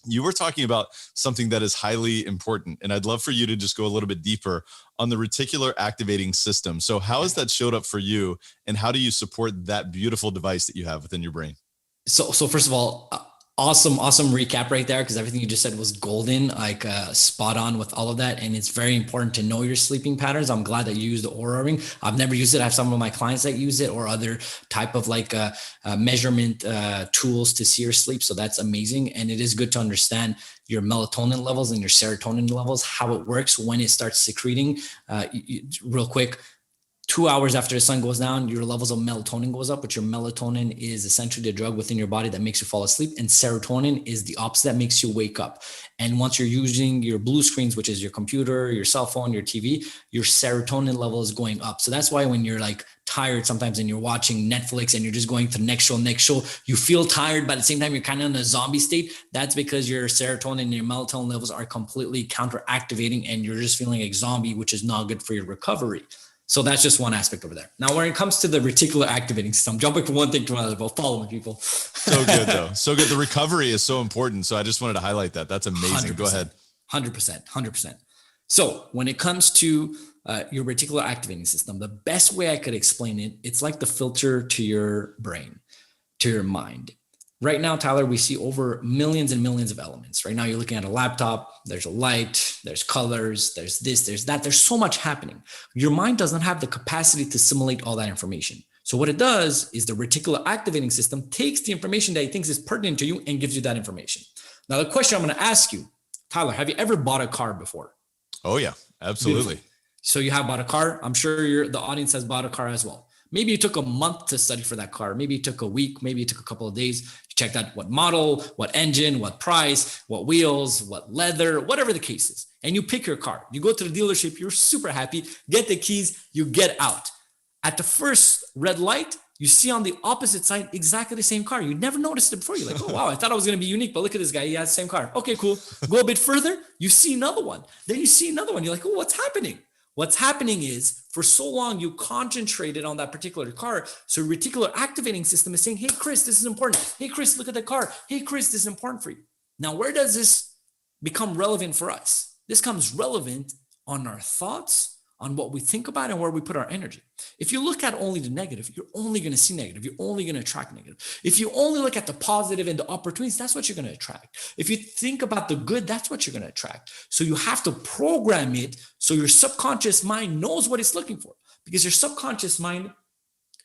you were talking about something that is highly important, and I'd love for you to just go a little bit deeper on the reticular activating system. So how has that showed up for you, and how do you support that beautiful device that you have within your brain? So first of all, awesome recap right there, because everything you just said was golden, like spot on with all of that. And it's very important to know your sleeping patterns. I'm glad that you used the Aura ring. I've never used it. I have some of my clients that use it, or other type of like measurement tools to see your sleep. So that's amazing. And it is good to understand your melatonin levels and your serotonin levels, how it works when it starts secreting. Real quick, 2 hours after the sun goes down, your levels of melatonin goes up, but your melatonin is essentially the drug within your body that makes you fall asleep. And serotonin is the opposite, that makes you wake up. And once you're using your blue screens, which is your computer, your cell phone, your TV, your serotonin level is going up. So that's why when you're like tired sometimes and you're watching Netflix and you're just going to the next show, you feel tired, but at the same time, you're kind of in a zombie state. That's because your serotonin and your melatonin levels are completely counter-activating and you're just feeling like a zombie, which is not good for your recovery. So that's just one aspect over there. Now, when it comes to the reticular activating system, jumping from one thing to another, but follow me, people. So good, though. So good. The recovery is so important. So I just wanted to highlight that. That's amazing. 100%, Go ahead. 100%. So when it comes to your reticular activating system, the best way I could explain it, it's like the filter to your brain, to your mind. Right now, Tyler, we see over millions and millions of elements. Right now, you're looking at a laptop, there's a light, there's colors, there's this, there's that. There's so much happening. Your mind doesn't have the capacity to assimilate all that information. So what it does is the reticular activating system takes the information that it thinks is pertinent to you and gives you that information. Now, the question I'm going to ask you, Tyler, have you ever bought a car before? Oh, yeah, absolutely. Beautiful. So you have bought a car. I'm sure the audience has bought a car as well. Maybe you took a month to study for that car. Maybe it took a week. Maybe it took a couple of days. You checked out what model, what engine, what price, what wheels, what leather, whatever the case is. And you pick your car. You go to the dealership. You're super happy. Get the keys. You get out. At the first red light, you see on the opposite side exactly the same car. You never noticed it before. You're like, oh, wow, I thought I was going to be unique, but look at this guy. He has the same car. Okay, cool. Go a bit further. You see another one. Then you see another one. You're like, oh, what's happening? What's happening is for so long you concentrated on that particular car. So reticular activating system is saying, hey, Chris, this is important. Hey, Chris, look at the car. Hey, Chris, this is important for you. Now, where does this become relevant for us? This comes relevant on our thoughts, on what we think about and where we put our energy. If you look at only the negative, you're only going to see negative. You're only going to attract negative. If you only look at the positive and the opportunities, that's what you're going to attract. If you think about the good, that's what you're going to attract. So you have to program it so your subconscious mind knows what it's looking for, because your subconscious mind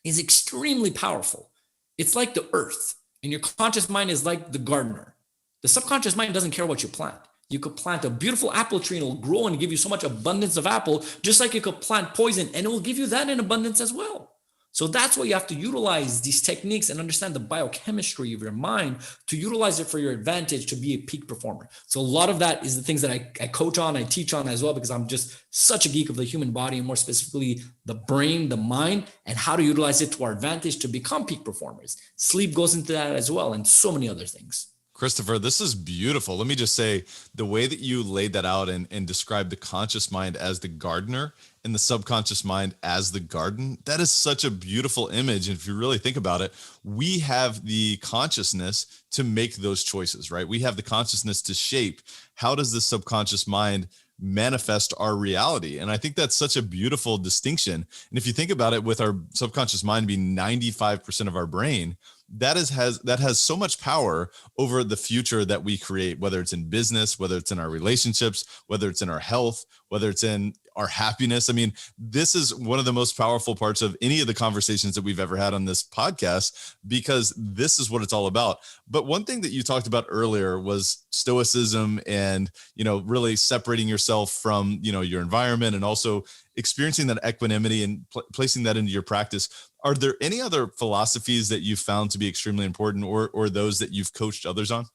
is extremely powerful. It's like the earth, and your conscious mind is like the gardener. The subconscious mind doesn't care what you plant. You could plant a beautiful apple tree and it'll grow and give you so much abundance of apple, just like you could plant poison and it will give you that in abundance as well. So that's why you have to utilize these techniques and understand the biochemistry of your mind to utilize it for your advantage to be a peak performer. So a lot of that is the things that I coach on, I teach on as well, because I'm just such a geek of the human body, and more specifically the brain, the mind, and how to utilize it to our advantage to become peak performers. Sleep goes into that as well, and so many other things. Christopher, this is beautiful. Let me just say, the way that you laid that out and described the conscious mind as the gardener and the subconscious mind as the garden, that is such a beautiful image. And if you really think about it, we have the consciousness to make those choices, right? We have the consciousness to shape how does the subconscious mind manifest our reality. And I think that's such a beautiful distinction. And if you think about it, with our subconscious mind being 95% of our brain, that has so much power over the future that we create, whether it's in business, whether it's in our relationships, whether it's in our health, whether it's in our happiness. I mean, this is one of the most powerful parts of any of the conversations that we've ever had on this podcast, because this is what it's all about. But one thing that you talked about earlier was stoicism and, really separating yourself from, your environment, and also experiencing that equanimity and placing that into your practice. Are there any other philosophies that you've found to be extremely important, or those that you've coached others on?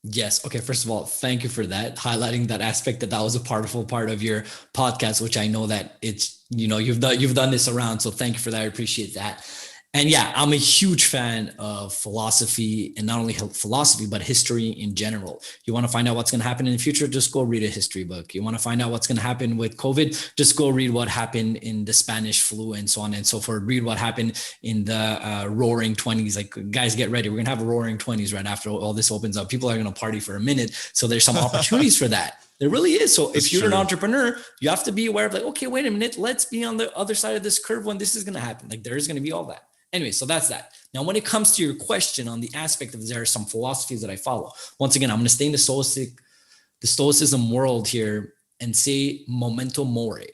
Yes. Okay. First of all, thank you for that, highlighting that aspect, that was a powerful part of your podcast, which I know that it's, you've done this around. So thank you for that. I appreciate that. And yeah, I'm a huge fan of philosophy, and not only philosophy, but history in general. You want to find out what's going to happen in the future, just go read a history book. You want to find out what's going to happen with COVID, just go read what happened in the Spanish flu and so on and so forth. Read what happened in the roaring 20s. Like, guys, get ready. We're going to have a roaring 20s right after all this opens up. People are going to party for a minute. So there's some opportunities for that. There really is. So if you're an entrepreneur, you have to be aware of, like, okay, wait a minute, let's be on the other side of this curve when this is going to happen. Like, there is going to be all that. Anyway, so that's that. Now, when it comes to your question on the aspect of there are some philosophies that I follow. Once again, I'm going to stay in the stoicism world here and say memento mori.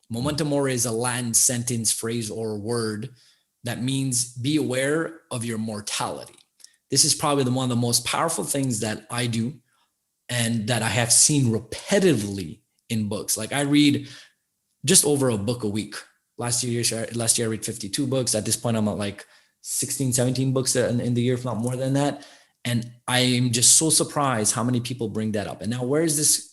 Memento mori is a Latin sentence, phrase, or word that means be aware of your mortality. This is probably one of the most powerful things that I do and that I have seen repetitively in books. Like I read just over a book a week. Last year I read 52 books. At this point, I'm at like 16, 17 books in the year, if not more than that. And I am just so surprised how many people bring that up. And now where is this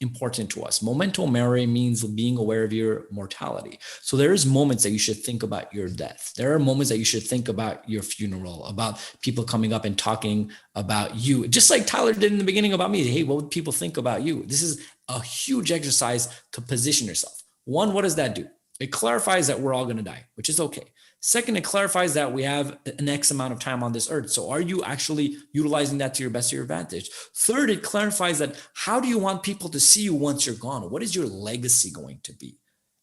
important to us? Memento mori means being aware of your mortality. So there's moments that you should think about your death. There are moments that you should think about your funeral, about people coming up and talking about you, just like Tyler did in the beginning about me. Hey, what would people think about you? This is a huge exercise to position yourself. One, what does that do? It clarifies that we're all going to die, which is okay. Second, it clarifies that we have an X amount of time on this earth. So are you actually utilizing that to your best of your advantage? Third, it clarifies that how do you want people to see you once you're gone? What is your legacy going to be?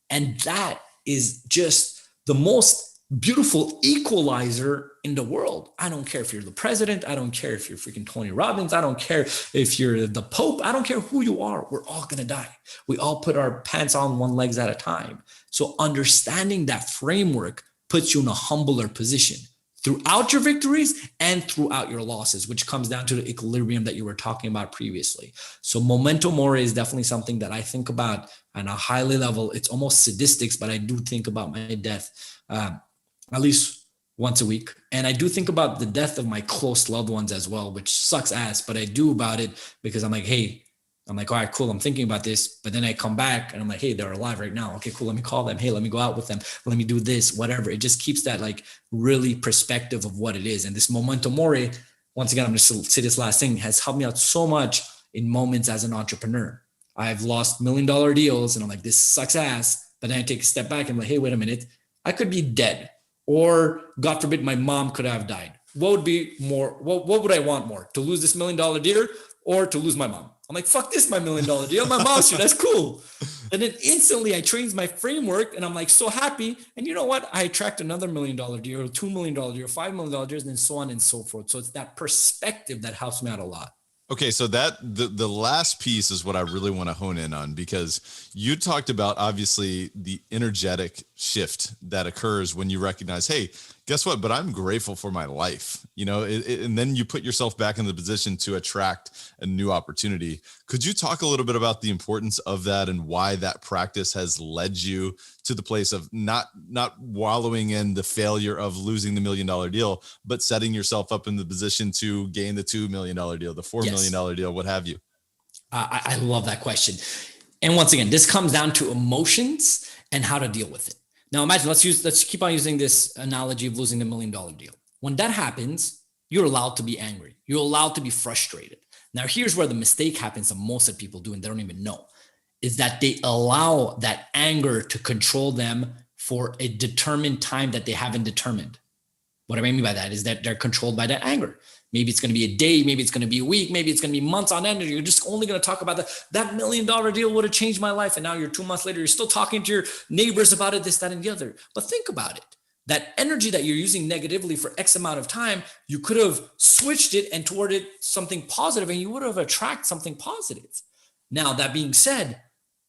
And that is just the most beautiful equalizer in the world. I don't care if you're the president. I don't care if you're freaking Tony Robbins. I don't care if you're the Pope. I don't care who you are. We're all going to die. We all put our pants on one legs at a time. So understanding that framework puts you in a humbler position throughout your victories and throughout your losses, which comes down to the equilibrium that you were talking about previously. So memento mori is definitely something that I think about on a highly level. It's almost sadistics, but I do think about my death at least once a week. And I do think about the death of my close loved ones as well, which sucks ass, but I do about it because I'm like, hey, all right, cool. I'm thinking about this, but then I come back and I'm like, hey, they're alive right now. Okay, cool. Let me call them. Hey, let me go out with them. Let me do this, whatever. It just keeps that like really perspective of what it is. And this memento mori, once again, I'm just going to say this last thing, has helped me out so much in moments as an entrepreneur. I've lost $1 million deals and I'm like, this sucks ass. But then I take a step back and I'm like, hey, wait a minute. I could be dead, or God forbid, my mom could have died. What would be more, what would I want more? To lose this $1 million deal or to lose my mom? I'm like, fuck this, my $1 million deal. My mom's shit, that's cool. And then instantly I change my framework and I'm like so happy. And you know what? I attract another $1 million deal, $2 million deal, $5 million deals, and then so on and so forth. So it's that perspective that helps me out a lot. Okay, so that the last piece is what I really want to hone in on, because you talked about obviously the energetic shift that occurs when you recognize, hey, guess what? But I'm grateful for my life, and then you put yourself back in the position to attract a new opportunity. Could you talk a little bit about the importance of that and why that practice has led you to the place of not wallowing in the failure of losing the $1 million deal, but setting yourself up in the position to gain the $2 million deal, the $4 million deal, what have you? I love that question. And once again, this comes down to emotions and how to deal with it. Now imagine, let's keep on using this analogy of losing the $1 million deal. When that happens, you're allowed to be angry. You're allowed to be frustrated. Now here's where the mistake happens that most of people do and they don't even know, is that they allow that anger to control them for a determined time that they haven't determined. What I mean by that is that they're controlled by that anger. Maybe it's going to be a day, maybe it's going to be a week, maybe it's going to be months on end. You're just only going to talk about that $1 million deal would have changed my life. And now you're 2 months later, you're still talking to your neighbors about it, this, that, and the other. But think about it. That energy that you're using negatively for X amount of time, you could have switched it and toward it something positive, and you would have attracted something positive. Now, that being said,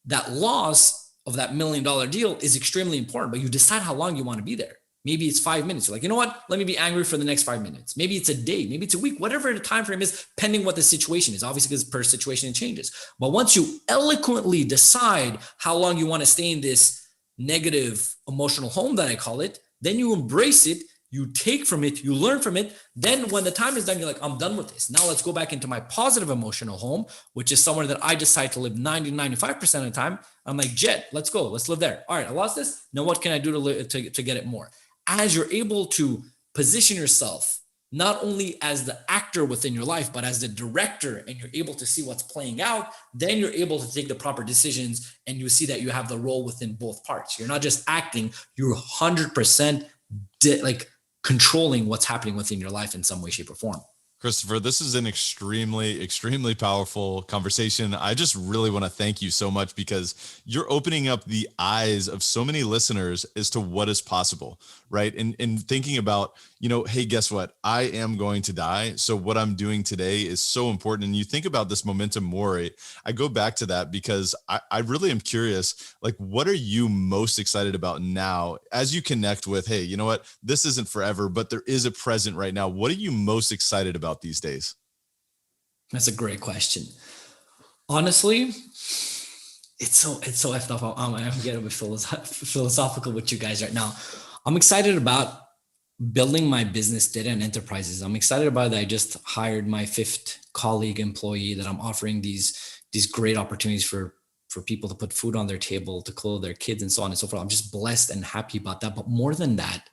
that loss of that $1 million deal is extremely important, but you decide how long you want to be there. Maybe it's 5 minutes. You're like, you know what? Let me be angry for the next 5 minutes. Maybe it's a day. Maybe it's a week, whatever the time frame is, pending what the situation is. Obviously, because per situation it changes. But once you eloquently decide how long you want to stay in this negative emotional home that I call it, then you embrace it. You take from it, you learn from it. Then when the time is done, you're like, I'm done with this. Now let's go back into my positive emotional home, which is somewhere that I decide to live 90-95% of the time. I'm like, Jet, let's go. Let's live there. All right, I lost this. Now what can I do to get it more? As you're able to position yourself, not only as the actor within your life, but as the director, and you're able to see what's playing out, then you're able to take the proper decisions, and you see that you have the role within both parts. You're not just acting, you're 100% controlling what's happening within your life in some way, shape, or form. Christopher, this is an extremely, extremely powerful conversation. I just really want to thank you so much because you're opening up the eyes of so many listeners as to what is possible, right? And thinking about, hey, guess what? I am going to die. So what I'm doing today is so important. And you think about this momentum mori. I go back to that because I really am curious, like, what are you most excited about now as you connect with, hey, you know what? This isn't forever, but there is a present right now. What are you most excited about these days? That's a great question. Honestly, it's so effed up. I'm getting a bit philosophical with you guys right now. I'm excited about building my business, Dedeyan Enterprises. I'm excited about that. I just hired my 5th colleague employee that I'm offering these great opportunities for people to put food on their table, to clothe their kids, and so on and so forth. I'm just blessed and happy about that. But more than that,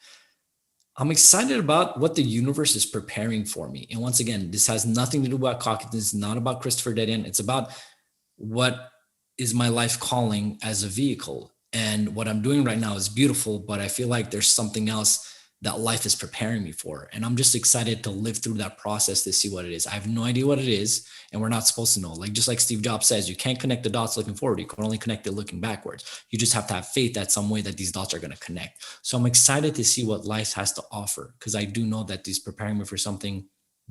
I'm excited about what the universe is preparing for me. And once again, this has nothing to do about Cockett. This is not about Christopher Dedeyan. It's about what is my life calling as a vehicle. And what I'm doing right now is beautiful, but I feel like there's something else that life is preparing me for. And I'm just excited to live through that process to see what it is. I have no idea what it is, and we're not supposed to know. Like, just like Steve Jobs says, you can't connect the dots looking forward. You can only connect it looking backwards. You just have to have faith that some way that these dots are going to connect. So I'm excited to see what life has to offer, because I do know that he's preparing me for something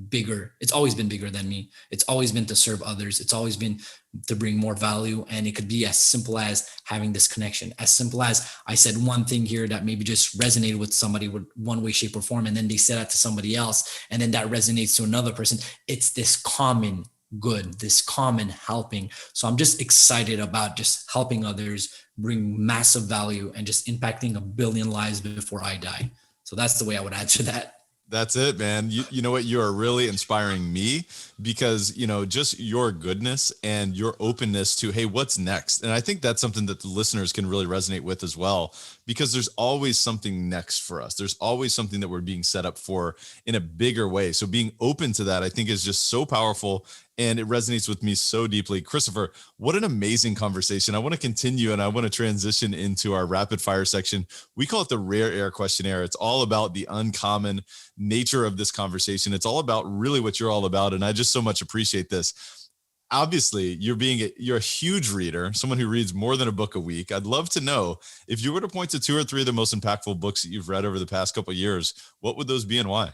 bigger. It's always been bigger than me. It's always been to serve others. It's always been to bring more value. And it could be as simple as having this connection, as simple as I said one thing here that maybe just resonated with somebody with one way, shape, or form. And then they said that to somebody else, and then that resonates to another person. It's this common good, this common helping. So I'm just excited about just helping others, bring massive value, and just impacting 1 billion lives before I die. So that's the way I would answer that. That's it, man. You know what? You are really inspiring me because, just your goodness and your openness to, hey, what's next? And I think that's something that the listeners can really resonate with as well, because there's always something next for us. There's always something that we're being set up for in a bigger way. So being open to that, I think, is just so powerful. And it resonates with me so deeply. Christopher, what an amazing conversation. I want to continue and I want to transition into our rapid fire section. We call it the rare air questionnaire. It's all about the uncommon nature of this conversation. It's all about really what you're all about. And I just so much appreciate this. Obviously, you're a huge reader, someone who reads more than a book a week. I'd love to know, if you were to point to 2 or 3 of the most impactful books that you've read over the past couple of years, what would those be and why?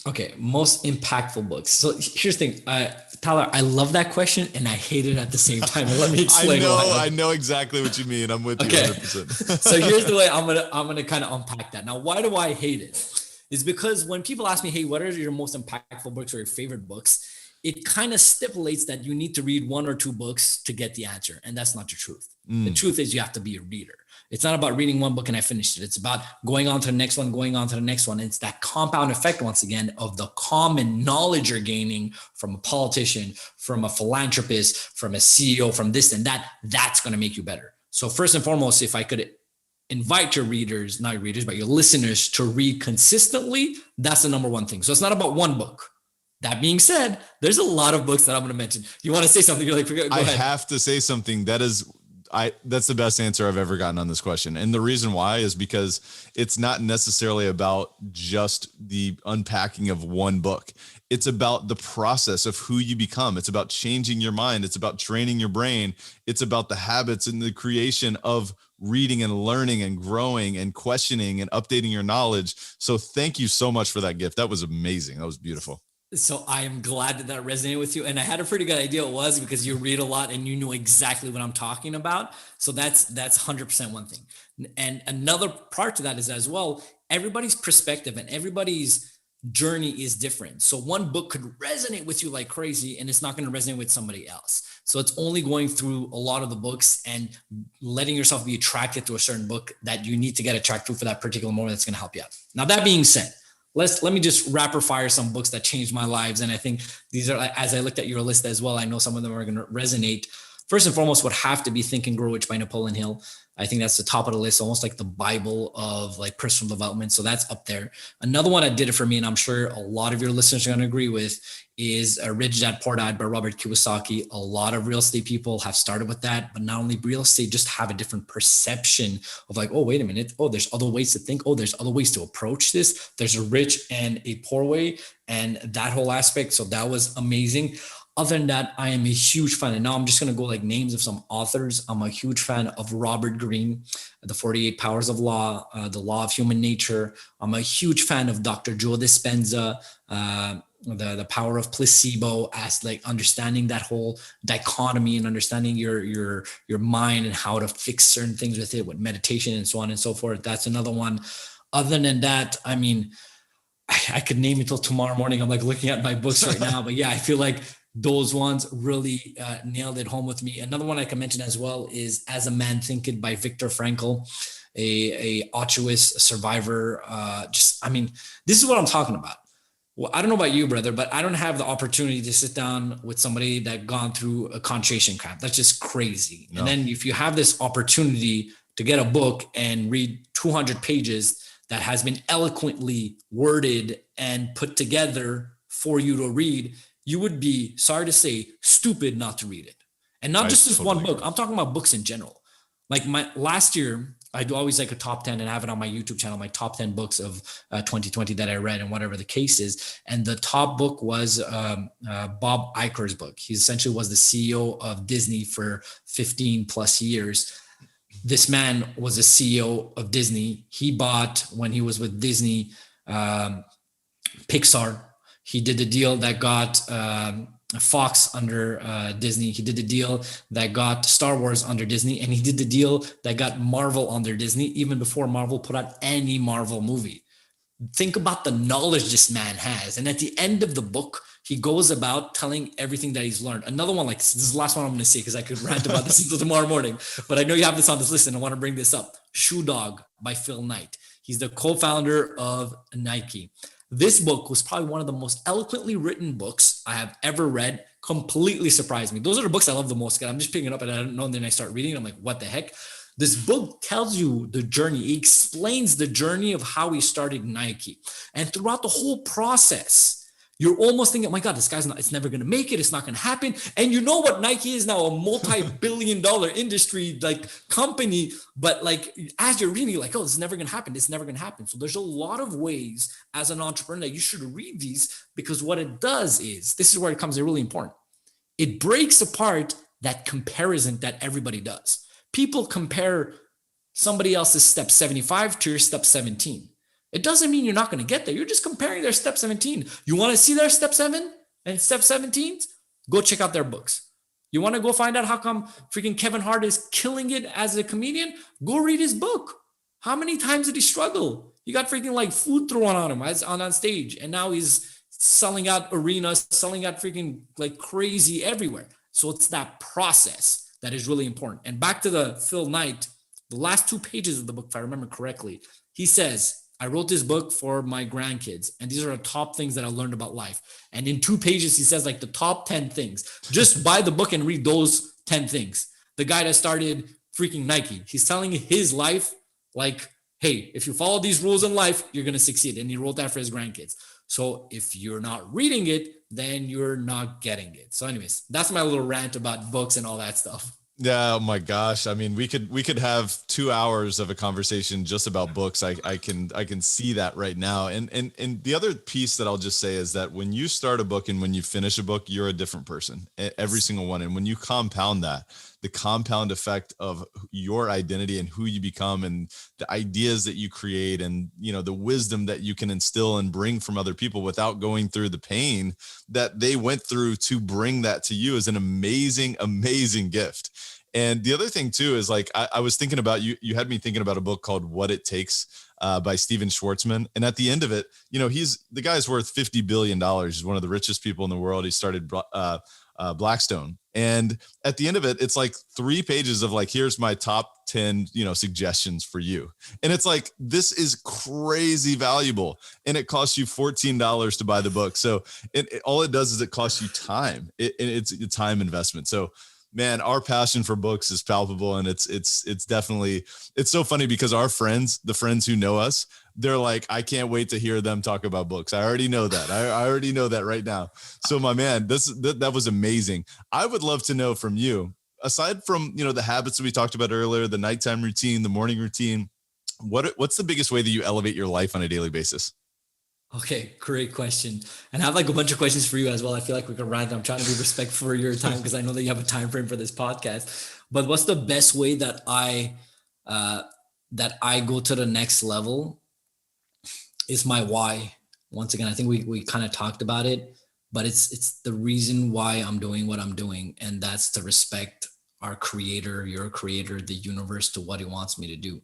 Okay, most impactful books. So here's the thing, Tyler, I love that question and I hate it at the same time. Let me explain. I know exactly what you mean. I'm with you 100%. So here's the way I'm gonna kind of unpack that. Now, why do I hate it? It's because when people ask me, hey, what are your most impactful books or your favorite books? It kind of stipulates that you need to read 1 or 2 books to get the answer. And that's not the truth. The truth is you have to be a reader. It's not about reading 1 book and I finished it. It's about going on to the next one, going on to the next one. It's that compound effect, once again, of the common knowledge you're gaining from a politician, from a philanthropist, from a CEO, from this and that. That's going to make you better. So first and foremost, if I could invite your readers, not your readers, but your listeners to read consistently, that's the number 1 thing. So it's not about 1 book. That being said, there's a lot of books that I'm going to mention. You want to say something? You're like, go ahead. I have to say something. That's the best answer I've ever gotten on this question. And the reason why is because it's not necessarily about just the unpacking of 1 book. It's about the process of who you become. It's about changing your mind. It's about training your brain. It's about the habits and the creation of reading and learning and growing and questioning and updating your knowledge. So thank you so much for that gift. That was amazing. That was beautiful. So I am glad that resonated with you. And I had a pretty good idea it was, because you read a lot and you know exactly what I'm talking about. So that's 100% one thing. And another part to that is, as well, everybody's perspective and everybody's journey is different. So 1 book could resonate with you like crazy and it's not going to resonate with somebody else. So it's only going through a lot of the books and letting yourself be attracted to a certain book that you need to get attracted to for that particular moment that's going to help you out. Now, that being said, let me just rapid fire some books that changed my lives. And I think these are, as I looked at your list as well, I know some of them are going to resonate. first and foremost would have to be Think and Grow Rich by Napoleon Hill. I think that's the top of the list, almost like the Bible of like personal development. So that's up there. Another one that did it for me, and I'm sure a lot of your listeners are going to agree with, is Rich Dad Poor Dad by Robert Kiyosaki. A lot of real estate people have started with that, but not only real estate, just have a different perception of like, oh, wait a minute. Oh, there's other ways to think. Oh, there's other ways to approach this. There's a rich and a poor way, and that whole aspect. So that was amazing. Other than that, I am a huge fan. And now I'm just going to go like names of some authors. I'm a huge fan of Robert Greene, The 48 Powers of Law, The Law of Human Nature. I'm a huge fan of Dr. Joe Dispenza, the Power of Placebo, as like understanding that whole dichotomy and understanding your mind and how to fix certain things with it, with meditation and so on and so forth. That's another one. Other than that, I mean, I could name it till tomorrow morning. I'm like looking at my books right now, but yeah, I feel like those ones really nailed it home with me. Another one I can mention as well is As a Man Thinketh by Viktor Frankl, a Auschwitz survivor. I mean, this is what I'm talking about. Well, I don't know about you, brother, but I don't have the opportunity to sit down with somebody that gone through a concentration camp. That's just crazy. No. And then if you have this opportunity to get a book and read 200 pages that has been eloquently worded and put together for you to read, you would be, sorry to say, stupid not to read it. And not just this one book. I'm talking about books in general. Like my last year, I do always like a top 10 and have it on my YouTube channel, my top 10 books of 2020 that I read and whatever the case is. And the top book was Bob Iger's book. He essentially was the CEO of Disney for 15 plus years. This man was a CEO of Disney. He bought, when he was with Disney, Pixar. He did the deal that got Fox under Disney. He did the deal that got Star Wars under Disney. And he did the deal that got Marvel under Disney, even before Marvel put out any Marvel movie. Think about the knowledge this man has. And at the end of the book, he goes about telling everything that he's learned. Another one, like this is the last one I'm going to say because I could rant about this until tomorrow morning. But I know you have this on this list and I want to bring this up. Shoe Dog by Phil Knight. He's the co-founder of Nike. This book was probably one of the most eloquently written books I have ever read. Completely surprised me. Those are the books I love the most. I'm just picking it up and I don't know. And then I start reading it. I'm like, what the heck? This book tells you the journey. It explains the journey of how he started Nike. And throughout the whole process, you're almost thinking, oh my God, this guy's it's never going to make it. It's not going to happen. And you know what Nike is now, a multi-billion-dollar industry like company. But like, as you're reading, you're like, oh, this is never going to happen. This is never going to happen. So there's a lot of ways as an entrepreneur that you should read these, because what it does is, this is where it comes in really important. It breaks apart that comparison that everybody does. People compare somebody else's step 75 to your step 17. It doesn't mean you're not going to get there. You're just comparing their step 17. You want to see their step 7 and step 17s? Go check out their books. You want to go find out how come freaking Kevin Hart is killing it as a comedian? Go read his book. How many times did he struggle? He got freaking like food thrown on him on stage. And now he's selling out arenas, selling out freaking like crazy everywhere. So it's that process that is really important. And back to the Phil Knight, the last 2 pages of the book, if I remember correctly, he says, I wrote this book for my grandkids, and these are the top things that I learned about life. And in 2 pages, he says like the top 10 things. Just buy the book and read those 10 things. The guy that started freaking Nike, he's telling his life like, hey, if you follow these rules in life, you're going to succeed. And he wrote that for his grandkids. So if you're not reading it, then you're not getting it. So anyways, that's my little rant about books and all that stuff. Yeah. Oh my gosh. I mean, we could have 2 hours of a conversation just about books. I can see that right now. And the other piece that I'll just say is that when you start a book and when you finish a book, you're a different person, every single one. And when you compound that, the compound effect of your identity and who you become and the ideas that you create and, you know, the wisdom that you can instill and bring from other people without going through the pain that they went through to bring that to you is an amazing, amazing gift. And the other thing too, is like, I was thinking about you had me thinking about a book called What It Takes by Steven Schwartzman. And at the end of it, you know, the guy's worth $50 billion. He's one of the richest people in the world. He started Blackstone. And at the end of it, it's like 3 pages of like, here's my top 10, you know, suggestions for you. And it's like, this is crazy valuable. And it costs you $14 to buy the book. So all it does is it costs you time. It's a time investment. So man, our passion for books is palpable, and it's definitely, it's so funny because our friends, the friends who know us, they're like, I can't wait to hear them talk about books. I already know that. I already know that right now. So my man, that was amazing. I would love to know from you, aside from, the habits that we talked about earlier, the nighttime routine, the morning routine, what's the biggest way that you elevate your life on a daily basis? Okay, great question. And I have like a bunch of questions for you as well. I feel like we can run. I'm trying to be respectful for your time because I know that you have a time frame for this podcast. But what's the best way that I go to the next level is my why. Once again, I think we kind of talked about it, but it's the reason why I'm doing what I'm doing, and that's to respect our creator, your creator, the universe, to what he wants me to do.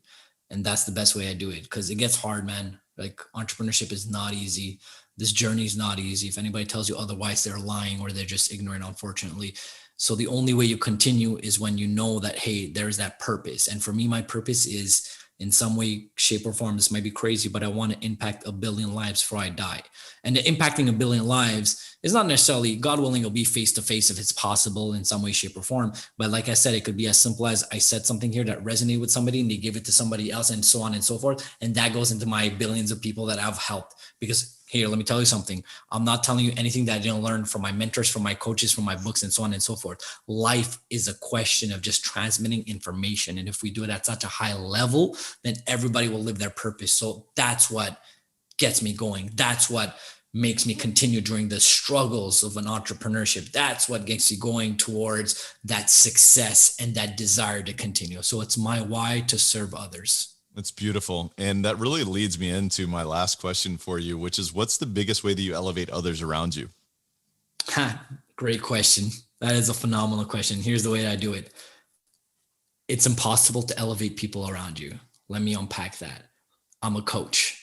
And that's the best way I do it, because it gets hard, man. Like, entrepreneurship is not easy. This journey is not easy. If anybody tells you otherwise, they're lying or they're just ignorant, unfortunately. So the only way you continue is when you know that, hey, there's that purpose. And for me, my purpose is, in some way, shape, or form, this might be crazy, but I want to impact 1 billion lives before I die. And impacting 1 billion lives is not necessarily, God willing, it'll be face to face if it's possible in some way, shape, or form. But like I said, it could be as simple as I said something here that resonated with somebody and they give it to somebody else, and so on and so forth. And that goes into my billions of people that I've helped. Because here, let me tell you something. I'm not telling you anything that I didn't learn from my mentors, from my coaches, from my books, and so on and so forth. Life is a question of just transmitting information. And if we do it at such a high level, then everybody will live their purpose. So that's what gets me going. That's what makes me continue during the struggles of an entrepreneurship. That's what gets you going towards that success and that desire to continue. So it's my why, to serve others. That's beautiful. And that really leads me into my last question for you, which is, what's the biggest way that you elevate others around you? Great question. That is a phenomenal question. Here's the way I do it. It's impossible to elevate people around you. Let me unpack that. I'm a coach.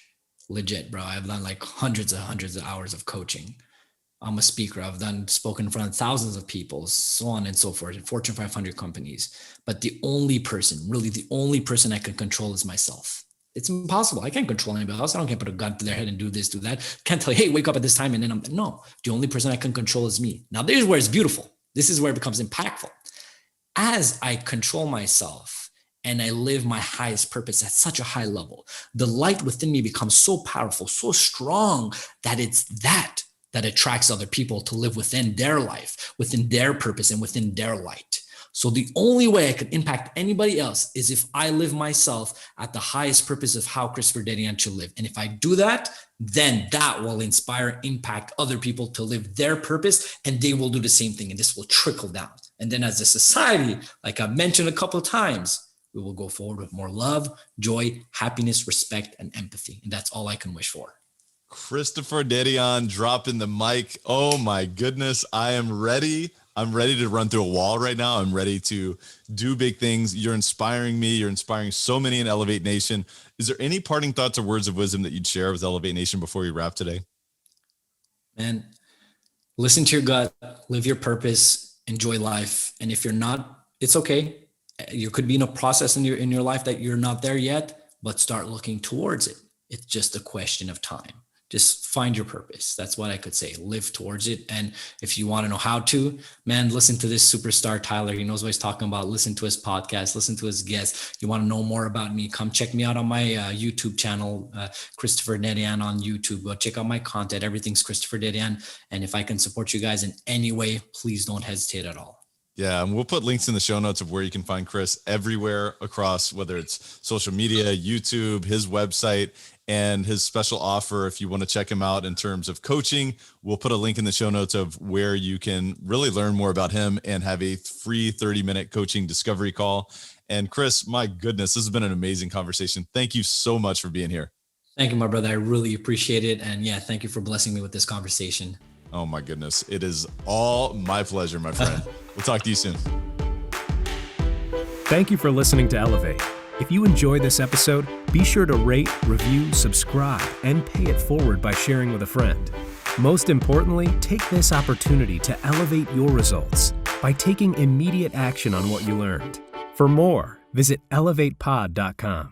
Legit, bro. I've done like hundreds of hours of coaching. I'm a speaker. I've spoken in front of thousands of people, so on and so forth, in Fortune 500 companies. But the only person I can control is myself. It's impossible. I can't control anybody else. I can't put a gun to their head and do this, do that. Can't tell you, hey, wake up at this time. And then no, the only person I can control is me. Now, there's where it's beautiful. This is where it becomes impactful. As I control myself and I live my highest purpose at such a high level, the light within me becomes so powerful, so strong, that it's that attracts other people to live within their life, within their purpose, and within their light. So the only way I could impact anybody else is if I live myself at the highest purpose of how Christopher Dedeyan should live. And if I do that, then that will inspire, impact other people to live their purpose, and they will do the same thing. And this will trickle down. And then as a society, like I've mentioned a couple of times, we will go forward with more love, joy, happiness, respect, and empathy. And that's all I can wish for. Christopher Dedeyan dropping the mic. Oh my goodness. I am ready. I'm ready to run through a wall right now. I'm ready to do big things. You're inspiring me. You're inspiring so many in Elevate Nation. Is there any parting thoughts or words of wisdom that you'd share with Elevate Nation before we wrap today? Man, listen to your gut, live your purpose, enjoy life. And if you're not, it's okay. You could be in a process in your life that you're not there yet, but start looking towards it. It's just a question of time. Just find your purpose. That's what I could say. Live towards it. And if you want to know how to, man, listen to this superstar, Tyler. He knows what he's talking about. Listen to his podcast. Listen to his guests. You want to know more about me, come check me out on my YouTube channel, Christopher Dedeyan on YouTube. Go check out my content. Everything's Christopher Dedeyan. And if I can support you guys in any way, please don't hesitate at all. Yeah, and we'll put links in the show notes of where you can find Chris everywhere across, whether it's social media, YouTube, his website, and his special offer. If you want to check him out in terms of coaching, we'll put a link in the show notes of where you can really learn more about him and have a free 30-minute coaching discovery call. And Chris, my goodness, this has been an amazing conversation. Thank you so much for being here. Thank you, my brother. I really appreciate it. And yeah, thank you for blessing me with this conversation. Oh my goodness. It is all my pleasure, my friend. We'll talk to you soon. Thank you for listening to Elevate. If you enjoyed this episode, be sure to rate, review, subscribe, and pay it forward by sharing with a friend. Most importantly, take this opportunity to elevate your results by taking immediate action on what you learned. For more, visit elevatepod.com.